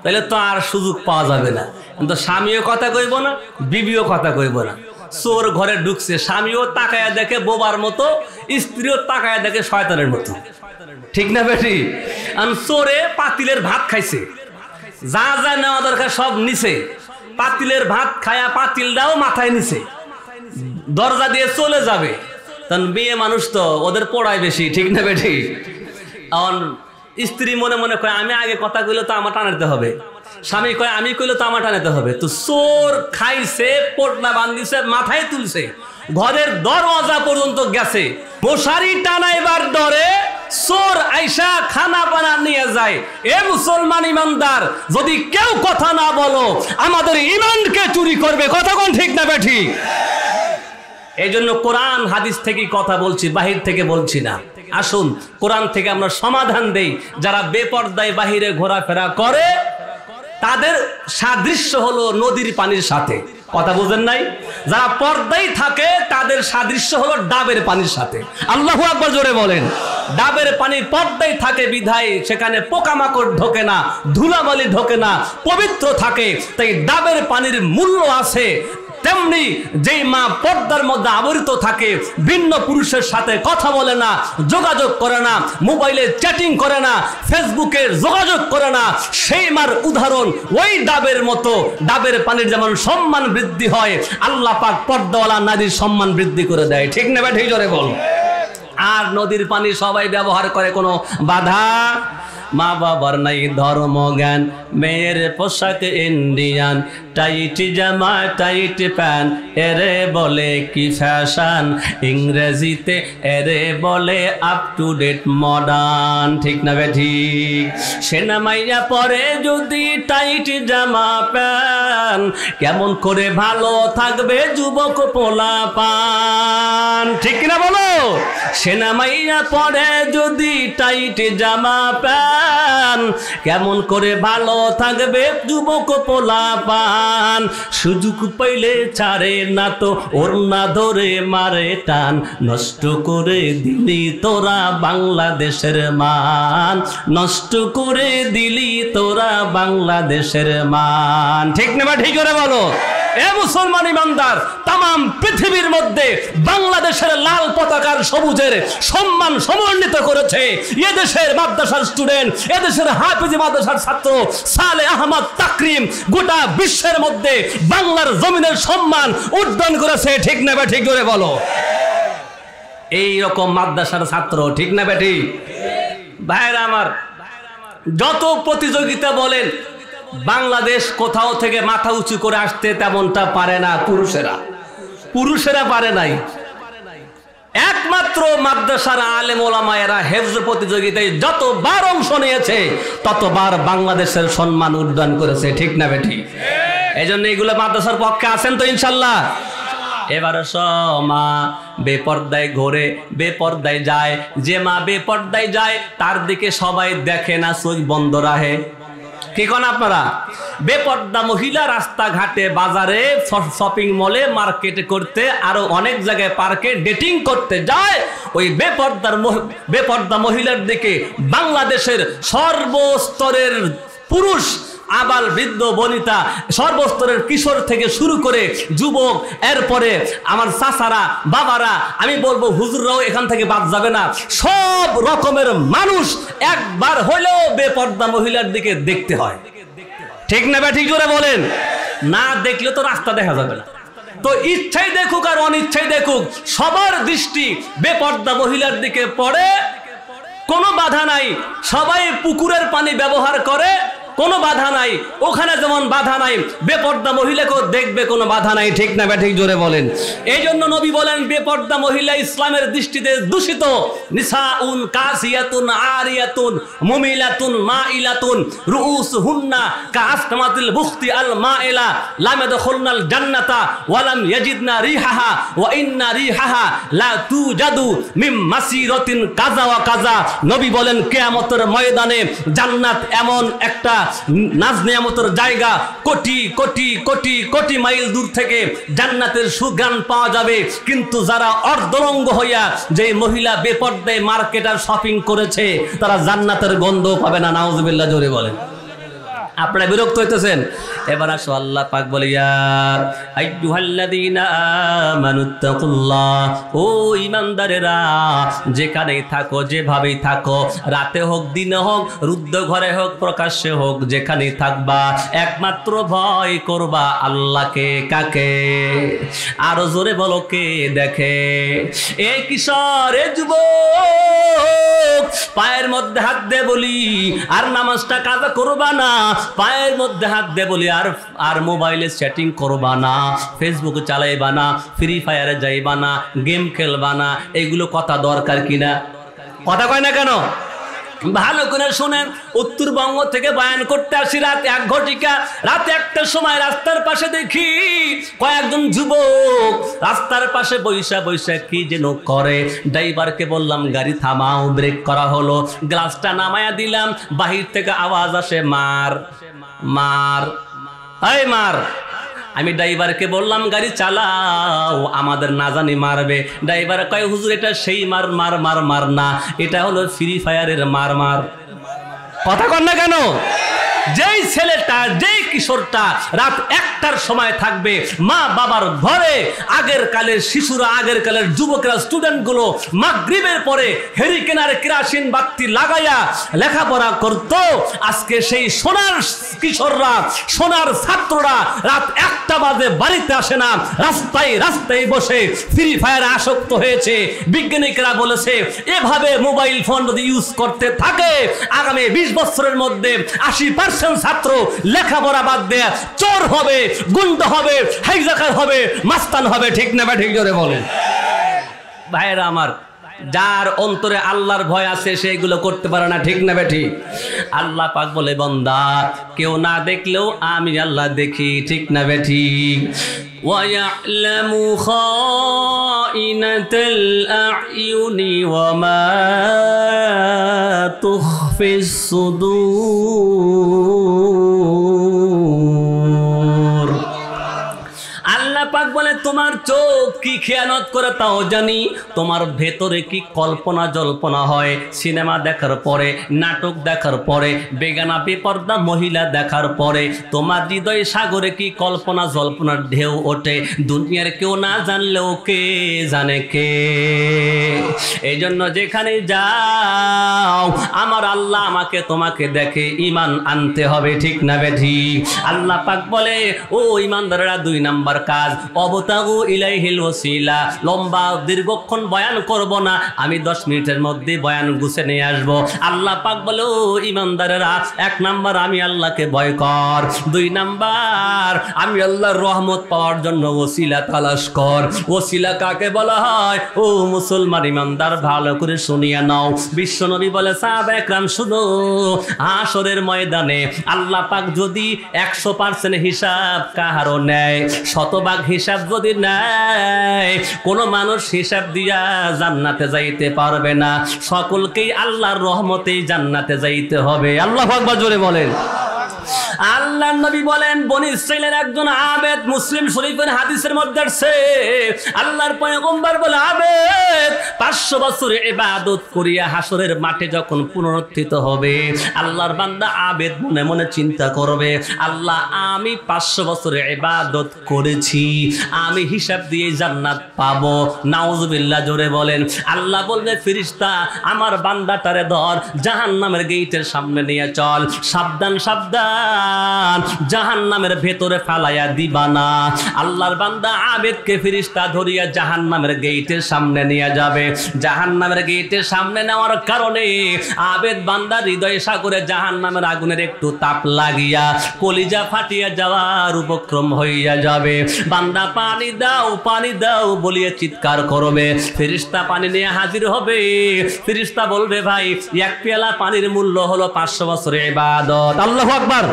তাহলে তো আর সুযোগ পাওয়া যাবে না, কিন্তু স্বামীও কথা কইব না, বিবিও কথা কইব না। চোর ঘরে ঢুকছে, স্বামীও তাকায়া দেখে বোবার মতো, স্ত্রীও তাকায়া দেখে শয়তানের মতো। ঠিক না বেটি? আর চোরে পাতিলের ভাত খাইছে, যা যা নেওয়া দরকার সব নিছে, পাতিলের ভাত খায়া পাতিলটাও মাথায় নিছে, দরজা দিয়ে চলে যাবে। তখন বিয়ে মানুষ তো ওদের পড়ায় বেশি। ঠিক না বেটি? এখন স্ত্রী মনে মনে কয় আমি আগে কথা কইলে তো আমার টানাতে হবে, স্বামী কয় আমি কইলে তো আমার টানাতে হবে। তো চোর খাইছে, পোটলা বান্ধিছে, মাথায় তুলছে, ঘরের দরওয়াজা পর্যন্ত গেছে, মশারি টানাইবার ডরে চোর আইসা খানা পানা নিয়ে যায়। এ মুসলমান ইমানদার, যদি কেউ কথা না বলো আমাদের ইমানকে চুরি করবে। কথা কোন ঠিক না বেঠি? এই জন্য কোরআন হাদিস থেকে কথা বলছি, বাহির থেকে বলছি না। আসুন কোরআন থেকে আমরা সমাধান দেই। যারা বেপর্দায় বাহিরে ঘোরাফেরা করে তাদের সাদৃশ্য হলো নদীর পানির সাথে। কথা বুঝেন নাই? যারা পর্দায় থাকে তাদের সাদৃশ্য হলো ডাবের পানির সাথে। আল্লাহু আকবার জোরে বলেন। ডাবের পানি পর্দায় থাকে বিধায় সেখানে পোকামাকড় ঢোকে না, ধুলাবালি ঢোকে না, পবিত্র থাকে। তাই ডাবের পানির মূল্য আছে। তেমনি যেই মা পর্দার মধ্যে আবৃত থাকে, ভিন্ন পুরুষের সাথে কথা বলে না, যোগাযোগ করে না, মোবাইলে চ্যাটিং করে না, ফেসবুকে যোগাযোগ করে না, সেই মার উদাহরণ ওই ডাবের মতো। ডাবের পানির যেমন সম্মান বৃদ্ধি হয়, আল্লাহ পাক পর্দাওয়ালা নারীর সম্মান বৃদ্ধি করে দেয়। ঠিক না ভাই? ঠিক জোরে বল। আর নদীর পানি সবাই ব্যবহার করে, কোনো বাধা। মা বাবার নাই ধর্ম জ্ঞান, মেয়ের পোশাক ইন্ডিয়ান, টাইট জামা টাইট প্যান্ট, এরে বলে কি ফ্যাশন, ইংরেজিতে এরে বলে আপ টু ডেট মডার্ন। ঠিক না বে ঠিক? সেনা মাইয়া পরে যদি টাইট জামা প্যান্ট, কেমন করে ভালো থাকবে যুবক পোলা পান। ঠিক কিনা বলো? সেনা মাইয়া পরে যদি টাইট জামা প্যান্ট, কেমন করে ভালো থাকবে যুবক পোলা পান। সুযোগ পাইলে ছাড়ে না তো ওড়না ধরে মারে টান, নষ্ট করে দিলি তোরা বাংলাদেশের মান, নষ্ট করে দিলি তোরা বাংলাদেশের মান। ঠিক না? ঠিক করে বলো। এ মুসলমান ইমানদার, তাম পৃথিবীর মধ্যে বাংলাদেশের লাল পতাকার সবুজের সম্মান সমন্বিত করেছে এদেশের মাদ্রাসার স্টুডেন্ট, এদেশের হাফিজি মাদ্রাসার ছাত্র সালে আহমদ তাকরিম। গোটা বিশ্বের মধ্যে বাংলার জমিনের সম্মান উদ্যান করেছে। ঠিক না? ঠিক করে বলো। এই রকম মাদ্রাসার ছাত্র, ঠিক না বেটি? ভাইরা আমার, যত প্রতিযোগিতা বলেন, বাংলাদেশ কোথাও থেকে মাথা উঁচু করে আসতে তেমনটা পারে না পুরুষেরা পারে নাই। একমাত্র মাদ্রাসার আলেম ওলামায়েরা হেফজ প্রতিযোগিতায় যতবার অংশ নিয়েছে ততবার বাংলাদেশের সম্মান উন্নয়ন করেছে, ঠিক না বেটি? এই জন্য এইগুলো মাদ্রাসার পক্ষে আছেন তো ইনশাল্লাহ? এবার মা বেপর্দায় ঘোরে, বেপর্দায় যায়, যে মা বেপর্দায় যায় তার দিকে সবাই দেখে না, চোখ বন্ধ রাখে। কি কোন আপনারা? বেপর্দা মহিলা রাস্তাঘাটে, বাজারে, শপিং মলে, মার্কেটে করতে, আরো অনেক জায়গায় পার্কে ডেটিং করতে যায়। ওই বেপর্দা মহিলার দিকে বাংলাদেশের সর্বস্তরের পুরুষ, আবাল বৃদ্ধ বনিতা, সর্বস্তরের কিশোর থেকে শুরু করে যুবক, এরপরে আমার চাচারা, বাবারা, আমি বলবো হুজুররাও এখান থেকে বাদ যাবে না, সব রকমের মানুষ একবার হলেও বেপর্দা মহিলার দিকে দেখতে হয়, ঠিক না ঠিক জোরে বলেন? না দেখলে তো রাস্তা দেখা যাবে না। তো ইচ্ছাই দেখুক আর অনিচ্ছাই দেখুক, সবার দৃষ্টি বেপর্দা মহিলার দিকে পড়ে, কোনো বাধা নাই। সবাই পুকুরের পানি ব্যবহার করে, কোনো বাধা নাই। ওখানে যেমন বাধা নাই, বেপর্দা মহিলাকেও দেখবে, কোনো বাধা নাই, ঠিক না ঠিক জোরে বলেন? এই জন্য নবী বলেন বেপর্দা মহিলা ইসলামের দৃষ্টিতে দূষিত। নিসাউন কাসিয়াতুন আরিয়াতুন মুমিলাতুন মাইলাতুন রুউসুহুন্না কাআসকামাতিল বুখতি আল মাইলা লাম ইয়াদখুলনাল জান্নাতা ওয়া লাম ইয়াজিদনা রিহাহা ওয়া ইন্না রিহাহা লা তুজাদু মিম মাসিরাতিন কাযা ওয়া কাযা। নবী বলেন কিয়ামতের ময়দানে জান্নাত এমন একটা নাজ নিয়ামতের জায়গা, কোটি কোটি কোটি কোটি মাইল দূর থেকে জান্নাতের সুঘ্রাণ পাওয়া যাবে, কিন্তু যারা অর্ধলঙ্গ হইয়া যে মহিলা বেপর্দায় মার্কেট আর শপিং করেছে তারা জান্নাতের গন্ধ পাবে না। নাউজুবিল্লাহ, জোরে বলেন। আপনারা বিরক্ত হইতেছেন? এবার আসো, আল্লাহ পাক বলে ইয়া আইয়ুহাল্লাযীনা আমানুত্তাকুল্লাহ, ও ঈমানদারেরা যেখানেই থাকো, যেভাবেই থাকো, রাতে হোক, দিনে হোক, রুদ্ধ ঘরে হোক, প্রকাশ্যে হোক, যেখানেই থাকবা একমাত্র ভয় করবা আল্লাহকে। কাকে? আরো জোরে বলো, কে দেখে? এ কিশোর, এ যুবক, পায়ের মধ্যে হাত দে বলি আর নামাজটা কাজা করবা না, পায়ের মধ্যে হাত দে বলি আর মোবাইলে চ্যাটিং করবা না, ফেসবুকে চালাইবা না, ফ্রি ফায়ারে যাইবা না, গেম খেলবা না। এগুলো কথা দরকার কিনা? কথা কয় না কেন? ভালো করে শুনেন। উত্তরবঙ্গ থেকে বয়ান করতে আসি রাত 1 ঘটিকা, রাত 1টার সময় রাস্তার পাশে দেখি কয়েকজন যুবক রাস্তার পাশে বৈশা কি যেন করে। ড্রাইভারকে বললাম গাড়ি থামাও, ব্রেক করা হলো, গ্লাসটা নামায়া দিলাম, বাহির থেকে আওয়াজ আসে মার মার, এই মার। আমি ড্রাইভারকে বললাম গাড়ি চালাও, আমাদের না জানি মারবে। ড্রাইভার কয় হুজুর এটা সেই মার মার মার মার না, এটা হলো ফ্রি ফায়ারের মার মার। কথা কন না কেন? যেই ছেলেটা, যেই কিশোরটা রাত 1টার সময় থাকবে মা বাবার ঘরে, আগের কালের শিশুরা, আগের কালের যুবকরা, স্টুডেন্ট গুলো মাগরিবের পরে হেরিকেনার কেরাসিন বাতি লাগাইয়া লেখাপড়া করত, আজকে সেই সোনার কিশোররা, সোনার ছাত্ররা রাত 1টা বাজে বাড়িতে আসে না, রাস্তায় রাস্তায় বসে ফ্রি ফায়ারে আসক্ত হয়েছে। বিজ্ঞানীরা বলেছে এভাবে মোবাইল ফোন যদি ইউজ করতে থাকে আগামী 20 বছরের মধ্যে 80% ছাত্র লেখাপড়া বাদ দেয়া চোর হবে, গুন্ডা হবে, হাইজাকার হবে, মাস্তান হবে, ঠিক না ঠিক জোরে বলেন? ভাইরা আমার, যার অন্তরে আল্লাহর ভয় আছে সেগুলো করতে পারে না, ঠিক না বেঠি? আল্লাহ পাক বলে বান্দা কেউ না দেখলেও আমি আল্লাহ দেখি, ঠিক না বেঠি? وَيَعْلَمُ خَائِنَةَ الْأَعْيُنِ وَمَا تُخْفِي الصُّدُورُ। আল্লাহ পাক বলে তোমার চোখ কি খেয়ানত করে তাও জানি, তোমার ভেতরে কি কল্পনা জল্পনা হয় সিনেমা দেখার পরে, নাটক দেখার পরে, বেগানা বেপর্দা মহিলা দেখার পরে, তোমার হৃদয় সাগরে কি কল্পনা জল্পনার ঢেউ ওঠে, দুনিয়ার কেউ না জানলেও কে জানে কে। এই জন্য যেখানে যাও আমার আল্লাহ আমাকে তোমাকে দেখে, ঈমান আনতে হবে, ঠিক না বেঠি? আল্লাহ পাক বলে ও ঈমানদাররা 2 নাম্বার কাজ, অবতা ওয়াবতাগু ইলাইহিল ওয়াসিলা। লম্বা দীর্ঘক্ষণ বয়ান করব না, আমি 10 মিনিটের মধ্যে বয়ান গুছিয়ে নিয়ে আসবো। আল্লাহ পাক বলে, ও ইমানদারেরা, 1 নাম্বার আমি আল্লাহকে ভয় কর, 2 নাম্বার আমি আল্লাহর রহমত পাওয়ার জন্য ওসিলা তালাশ কর। ওসিলা কাকে বলা হয়? ও মুসলমান ইমানদার, ভালো করে শুনিয়া নাও। বিশ্বনবী বলে, সাহাবা একরাম শুনো, হাশরের ময়দানে আল্লাহ পাক যদি 100% হিসাব কাহারও নেয়, 100 হিসাব যদি নেয়, কোন মানুষ হিসাব দিয়া জান্নাতে যাইতে পারবে না। সকলকেই আল্লাহর রহমতেই জান্নাতে যাইতে হবে। আল্লাহু আকবার, জোরে বলেন। আল্লাহর নবী বলেন, বনি ইসরাইলের একজন আবেদ, মুসলিম শরীফের হাদিসের মধ্যে আছে, আল্লাহর পয়গম্বর বলে, আবেদ 500 বছর ইবাদত করিয়া হাসরের মাঠে যখন পুনরুত্থিত হবে, আল্লাহর বান্দা আবেদ মনে মনে চিন্তা করবে, আল্লাহ আমি 500 বছর ইবাদত করেছি, আমি হিসাব দিয়ে জান্নাত পাবো। নাউজুবিল্লাহ, জোরে বলেন। আল্লাহ বলবে, ফেরেশতা আমার বান্দাটারে ধর, জাহান্নামের গেটের সামনে নিয়ে চল, সাবধান সাবধান, জাহান্নামের ভেতরে ফালাইয়া দিবা না। আল্লাহর বান্দা আবেদকে ফেরেশতা ধরিয়া জাহান্নামের গেটের সামনে নিয়ে যাবে। জাহান্নামের গেটের সামনে নেওয়ার কারণে আবেদ বান্দার হৃদয় সাগরে জাহান্নামের আগুনের একটু তাপ লাগিয়া কলিজা ফাটিয়া যাওয়ার উপক্রম হইয়া যাবে। বান্দা পানি দাও বলিয়া চিৎকার করবে, ফেরেশতা পানি নিয়ে হাজির হবে। ফেরেশতা বলবে, ভাই 1 পেয়ালা পানির মূল্য হলো 500 বছরের ইবাদত। আল্লাহু আকবার।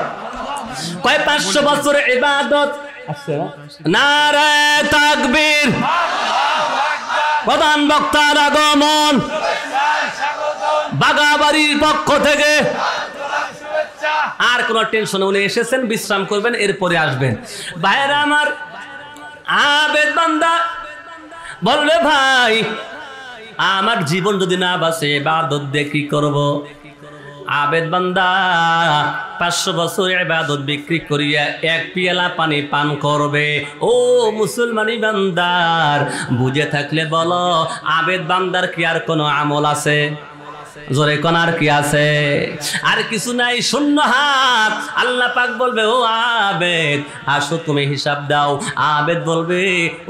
কয় 500 বছরের ইবাদত? নারে তাকবীর। প্রধান বক্তার আগমন, বাগাবাড়ির পক্ষ থেকে। আর কোন টেনশন, উনি এসেছেন, বিশ্রাম করবেন, এরপরে আসবেন। ভাইরা আমার, আবেদ বান্দা বলবে, ভাই আমার জীবন যদি না বাঁচে, ইবাদত দিয়ে কি করব? আবেদ বান্দা 500 বছর ইবাদত বিক্রি করিয়া 1 পেয়ালা পানি পান করবে। ও মুসলমানি বান্দার, বুঝে থাকলে বলো, আবেদ বান্দার কি আর কোনো আমল আছে? জোরে কোন আর কি আছে? আর কিছু নাই, শূন্য হাত। আল্লাহ পাক বলবে, ও আবেদ আসো, তুমি হিসাব দাও। আবেদ বলবে,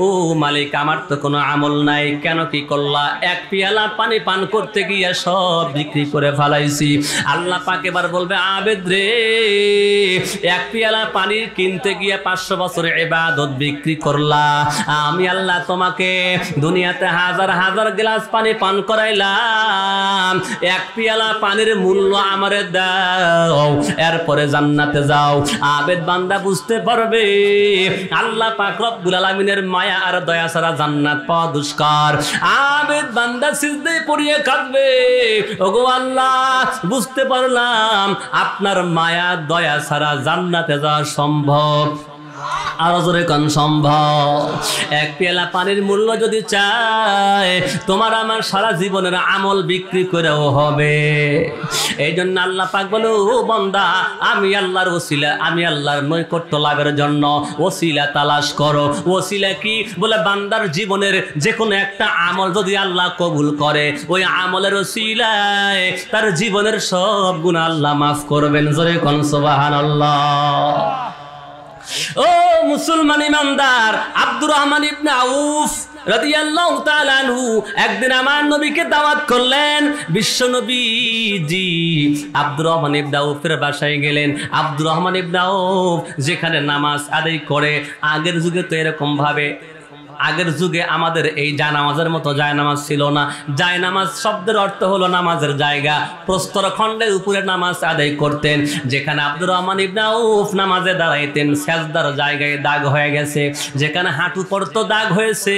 ও মালিক আমার তো কোনো আমল নাই, কেন কি করলা? 1 পেয়ালা পানি পান করতে গিয়ে সব বিক্রি করে ফেলাইছি। আল্লাহ পাক এবার বলবে, আবেদ রে, 1 পেয়ালা পানি কিনতে গিয়ে 500 বছরের ইবাদত বিক্রি করলা। আমি আল্লাহ তোমাকে দুনিয়াতে হাজার হাজার গ্লাস পানি পান করাইলাম, 1 পেয়ালা পানির মূল্য আমারে দাও, এরপরে জান্নাতে যাও। আবেদ বান্দা বুঝতে পারবে আল্লাহ পাক রব্বুল আলামিনের মায়া আর দয়া ছাড়া জান্নাত পাওয়া দুষ্কর। আবেদ বান্দা সিজদায় পড়িয়ে কাঁদবে, ওগো আল্লাহ, বুঝতে পারলাম আপনার মায়া দয়া ছাড়া জান্নাতে যাওয়া সম্ভব। আরো জোরে কোন সম্ভব? 1 পেয়ালা পানির মূল্য যদি চায়, তোমার আমার সারা জীবনের আমল বিক্রি করেও হবে। এই জন্য আল্লাহ পাক বলে, ও বান্দা, আমি আল্লাহর ওসিলা, আমি আল্লাহর নৈকট্য লাভের জন্য ওসিলা তালাশ করো। ওসিলা কি? বলে বান্দার জীবনের যে কোনো একটা আমল যদি আল্লাহ কবুল করে, ওই আমলের ওসিলায় তার জীবনের সব গুনাহ আল্লাহ মাফ করবেন। জোরে কোন সুবহানাল্লাহ। ও মুসলমান ইমানদার, আব্দুর রহমান ইবনে আউফ রাদিয়াল্লাহু তাআলা আনহু একদিন আমার নবীকে দাওয়াত করলেন। বিশ্ব নবীজি আব্দুর রহমান ইবনে আউফের বাসায় গেলেন। আব্দুর রহমান ইবনে আউফ যেখানে নামাজ আদায় করে, আগের যুগে তো এরকম ভাবে, আগের যুগে আমাদের এই জায়নামাজের মতো জায়নামাজ ছিল না। জায়নামাজ শব্দের অর্থ হলো নামাজের জায়গা। প্রস্তর খণ্ডের উপরে নামাজ আদায় করতেন। যেখানে আব্দুর রহমান ইবনে আউফ নামাজে দাঁড়াইতেন, সেজদার জায়গায় দাগ হয়ে গেছে, যেখানে হাঁটু পড়তো দাগ হয়েছে,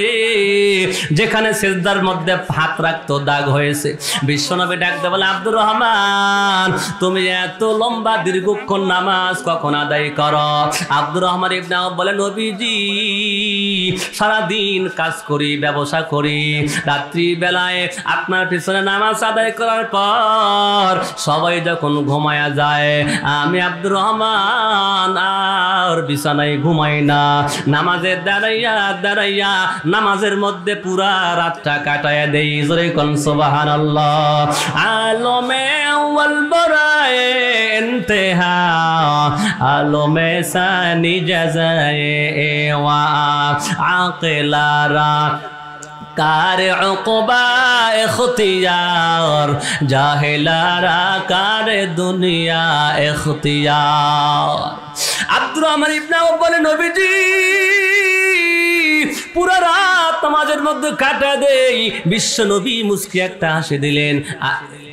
যেখানে সেজদার মধ্যে হাত রাখতো দাগ হয়েছে। বিশ্বনবী ডাকতে বলে, আব্দুর রহমান, তুমি এত লম্বা দীর্ঘক্ষণ নামাজ কখন আদায় করো? আব্দুর রহমান ইবনে আউফ বলে, নবীজি সারা দিন কাজ করি, ব্যবসা করি, রাত্রি বেলায় আপনার পিছনে নামাজ আদায় করার পর সবাই যখন ঘুমায়া যায়, আমি আব্দুর রহমান আর বিছানায় ঘুমাই না, নামাজে দাঁড়াইয়া দাঁড়াইয়া নামাজের মধ্যে পুরা রাতটা কাটায়া দেই। জোরে কোন সুবহানাল্লাহ। আলমে আউয়াল বরায়ে ইন্তেহা, আলমে সানি জাযায়ে ওয়া আকেলারা কার উকবা ইখতিয়ার জাহেলারা কার দুনিয়া ইখতিয়ার। আব্দুর রহমান ইবনে আউফ বলে নবীজি পুরা রাত নামাজের মধ্যে কাটা দেই। বিশ্ব নবী মুস্কি একটা হাসি দিলেন।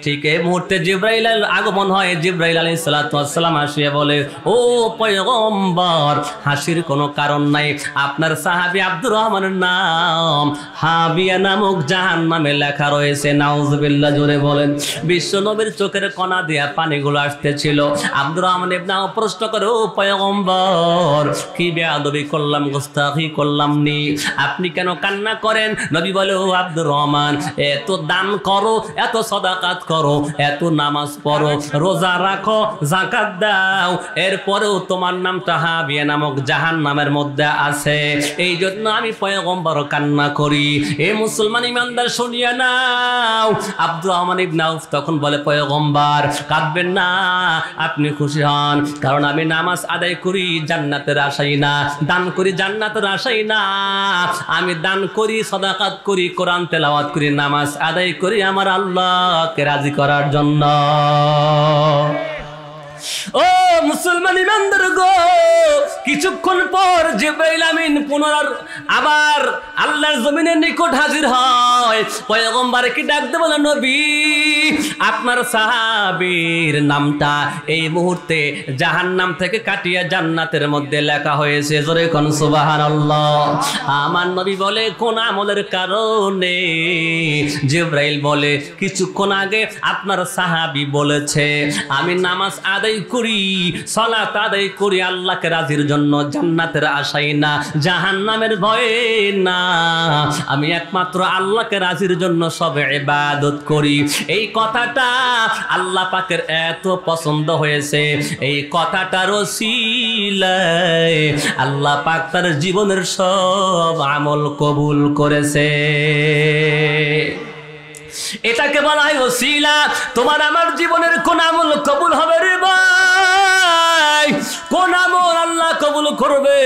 ঠিক এই মুহূর্তে জিবরাইল আগমন হয়। জিবরাইল আলাইহিস সালাতু ওয়াস সালাম আসিয়া বলে, ও পয়গম্বর, হাসির কোনো কারণ নাই। আপনার সাহাবী আব্দুর রহমানের নাম হাবিয়া নামক জাহান্নামে লেখা রয়েছে। নাউজুবিল্লাহ, জোরে বলেন। বিশ্ব নবীর চোখের কণা দিয়া পানিগুলো আসতেছিল। আব্দুর রহমান ইবনে আউফ প্রশ্ন করে, ও পয়গম্বর, কি বেয়াদবি করলাম, গোস্তাখি করলাম নি, আপনি কেন কান্না করেন? নবী বলে, ও আব্দুর রহমান, এত দান করো, এত সাদাকাত করো, এত নামাজ পড়ো, রোজা রাখো, যাকাত দাও, এরপরেও তোমার নামটা হাবিয়া নামক জাহান্নামের মধ্যে আছে। এই জন্য আমি পয়গম্বর কান্না করি। এ মুসলমান ইমানদার শুনিয়া নাও। আব্দুর রহমান ইবনে আউফ তখন বলে, পয়গম্বর কাঁদবেন না, আপনি খুশি হন, কারণ আমি নামাজ আদায় করি জান্নাতের আশাই না, দান করি জান্নাতের আশাই না। আমি দান করি, সাদাকাত করি, কোরআন তেলাওয়াত করি, নামাজ আদায় করি আমার আল্লাহকে রাজি করার জন্য। ও মুসলমান ইমানদার গো, কিছুক্ষণ পর জিবরাইল আমিন পুনরার আবার আল্লাহর জমিনের নিকট হাজির হয়। পয়গম্বরকে ডাকতে বলে, নবী আপনার সাহাবীর নামটা এই মুহূর্তে জাহান্নাম থেকে কাটিয়ে জান্নাতের মধ্যে লেখা হয়েছে। জোরে কোন সুবহানাল্লাহ। আমার নবী বলে, কোন আমলের কারণে? জিবরাইল বলে, কিছুক্ষণ আগে আপনার সাহাবী বলেছে আমি নামাজ আদায় করি, সালাত আদায় করি আল্লাহকে রাজির জন্য, জান্নাতের আশাই না, জাহান্নামের ভয়ে না, আমি একমাত্র আল্লাহকে রাজির জন্য সব ইবাদত করি। এই কথাটা আল্লাহ পাকের এত পছন্দ হয়েছে, এই কথাটার ওসিলায় আল্লাহ পাক তার জীবনের সব আমল কবুল করেছে। এটাকে বলা হয় ওসিলা। তোমার আমার জীবনের কোন আমল কবুল হবে রে ভাই? কোন আমল আল্লাহ কবুল করবে?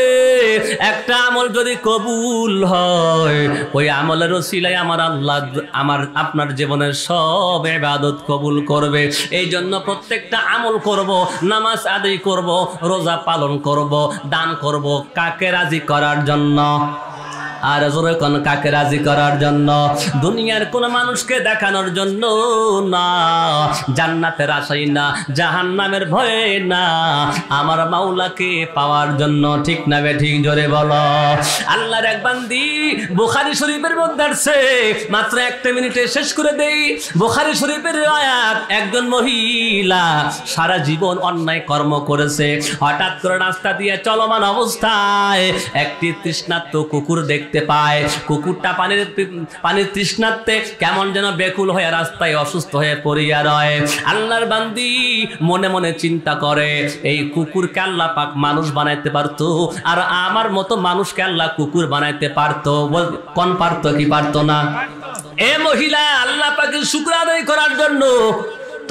একটা আমল যদি কবুল হয়, ওই আমলের ওসিলায় আমার আল্লাহ আপনার জীবনের সব ইবাদত কবুল করবে। এই জন্য প্রত্যেকটা আমল করব, নামাজ আদায় করব, রোজা পালন করব, দান করব, কাকে রাজি করার জন্য? আর জোরে কোন কাকে রাজি করার জন্য? দুনিয়ার কোন মানুষকে দেখানোর জন্য না, জান্নাতের আশাই না, জাহান্নামের ভয়ে না, আমার মাওলাকে পাওয়ার জন্য। ঠিক না বে ঠিক? জোরে বলো। আল্লাহর এক বান্দি বুখারী শরীফের মধ্যে আছে, মাত্র একটা মিনিটে শেষ করে দেই। বুখারী শরীফের আয়াত, একজন মহিলা সারা জীবন অন্যায় কর্ম করেছে, হঠাৎ করে রাস্তা দিয়ে চলমান অবস্থায় একটি তৃষ্ণার্ত কুকুর দেখতে পায়। কুকুরটা পানির তৃষ্ণার্তে কেমন যেন বেকুল হয়ে রাস্তায় অসুস্থ হয়ে পড়িয়া রয়। আল্লাহর বান্দি মনে মনে চিন্তা করে, এই কুকুরকে আল্লাহ পাক মানুষ বানাইতে পারতো, আর আমার মতো মানুষকে আল্লাহ কুকুর বানাইতে পারতো। কোন পারতো কি পারতো না? এ মহিলা আল্লাহ পাকের শুকর আদায় করার জন্য,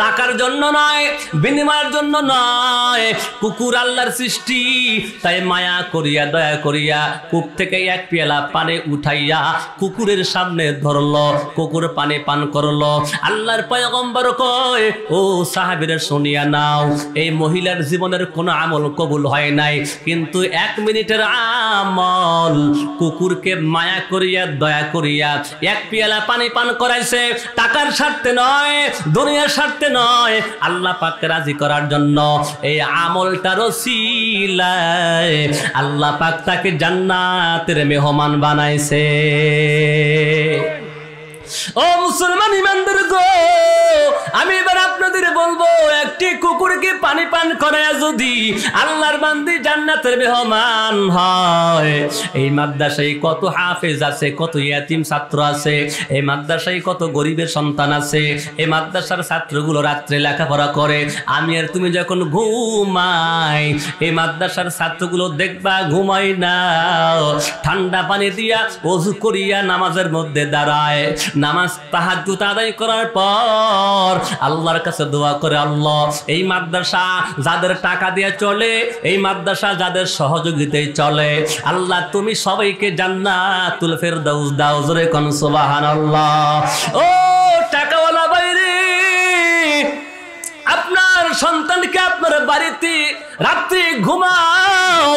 টাকার জন্য নয়, বিনিময়ের জন্য নয়, কুকুর আল্লাহর সৃষ্টি, তাই মায়া করিয়া দয়া করিয়া কূপ থেকে এক পেয়ালা পানি উঠাইয়া কুকুরের সামনে ধরলো, কুকুর পানি পান করলো। আল্লাহর পয়গম্বর কয়, ও সাহাবীরা শুনিয়া নাও, এই মহিলার জীবনের কোনো আমল কবুল হয় নাই, কিন্তু 1 মিনিটের আমল কুকুরকে মায়া করিয়া দয়া করিয়া এক পেয়ালা পানি পান করাইছে। টাকার স্বার্থে নয়, দুনিয়ার স্বার্থে নয়, আল্লাহ পাককে রাজি করার জন্য। এই আমলটার ওসিলায় আল্লাহ পাক তাকে জান্নাতের মেহমান বানাইছে। ও মুসলমান ইমানদার গো, আমি এবার আপনাদের বলবো, একটি কুকুরকে পানি পান করায় যদি আল্লাহর বান্দি জান্নাতের মেহমান হয়, এই মাদ্রাসায় কত হাফেজ আছে, কত ইয়াতিম ছাত্র আছে, এই মাদ্রাসায় কত গরিবের সন্তান আছে, এই মাদ্রাসার ছাত্রগুলো রাত্রে লেখাপড়া করে, আমি আর তুমি যখন ঘুমাই, এই মাদ্রাসার ছাত্রগুলো দেখবা ঘুমাই না, ঠান্ডা পানি দিয়া ওযু করিয়া নামাজের মধ্যে দাঁড়ায়, নামাজ তাহাজ্জুদ আদায় করার পর আল্লাহর কাছে দোয়া করে, আল্লাহ এই মাদ্রাসা যাদের টাকা দিয়ে চলে, এই মাদ্রাসা যাদের সহযোগিতায় চলে, আল্লাহ তুমি সবাইকে জান্নাতুল ফেরদাউস দাও। জোরে কোন সুবহানাল্লাহ। ও টাকাওয়ালা বাইরে, আপনার সন্তানকে আপনার বাড়িতে রাত্রি ঘুমাও,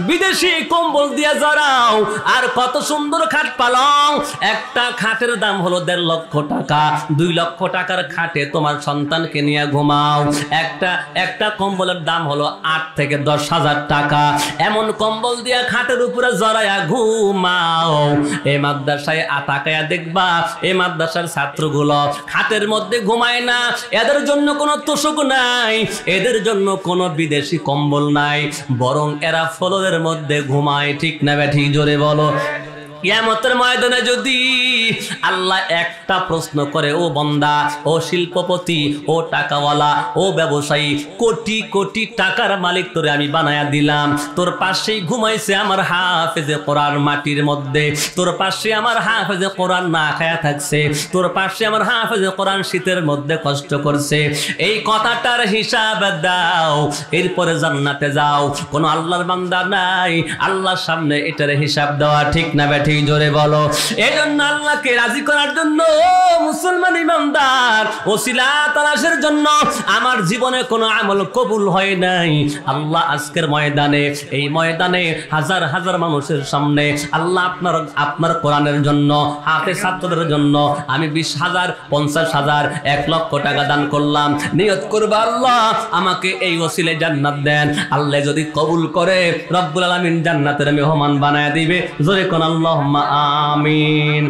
বিদেশি কম্বল দিয়ে জড়াও, আর কত সুন্দর খাট পালং। একটা খাটের দাম হলো 1.5 লক্ষ টাকা। 2 লক্ষ টাকার খাটে তোমার সন্তানকে নিয়ে ঘুমাও। একটা কম্বলের দাম হলো 8 থেকে 10,000 টাকা। এমন কম্বল দিয়ে খাটের উপরে জড়ায়া ঘুমাও। এই মাদ্রাসায় তাকায়া দেখবা, এই মাদ্রাসার ছাত্রগুলো খাটের মধ্যে ঘুমায় না। এদের জন্য কোনো তোষক নাই, এদের জন্য কোনো বিদেশি কম্বল নাই, বরং এরা ফ্লোরের মধ্যে ঘুমায়। ঠিক না বেঠি? জোরে বলো। কিয়ামতের ময়দানে যদি আল্লাহ একটা প্রশ্ন করে, ও বান্দা, ও শিল্পপতি, ও টাকাওয়ালা, ও ব্যবসায়ী, কোটি কোটি টাকার মালিক তোরে আমি বানায়া দিলাম, তোর পাশেই ঘুমাইছে আমার হাফেজে কোরআন মাটির মধ্যে, তোর পাশে আমার হাফেজে কোরআন না খায়া থাকছে, তোর পাশে আমার হাফেজে কোরআন শীতের মধ্যে কষ্ট করছে, এই কথাটার হিসাব দাও, এরপরে জান্নাতে যাও। কোন আল্লাহর বান্দা নাই আল্লাহর সামনে এটার হিসাব দেওয়া। ঠিক না বেঠি? জোরে বলো। এই জন্য আল্লাহকে রাজি করার জন্য, ও মুসলমান ইমানদার, ওসিলা তালাশের জন্য আমার জীবনে কোনো আমল কবুল হয় নাই। আল্লাহ আজকের ময়দানে, এই ময়দানে হাজার হাজার মানুষের সামনে আল্লাহ আপনার কোরআনের জন্য, হাফেজ ছাত্রদের জন্য আমি 20,000, 50,000, 1 লক্ষ টাকা দান করলাম। নিয়ত করবা, আল্লাহ আমাকে এই ওসিলায় জান্নাত দেন। আল্লাহ যদি কবুল করে, রব্বুল আলামিন জান্নাতের মেহমান বানায় দিবে। জোরে কোন আল্লাহুম্মা আমিন।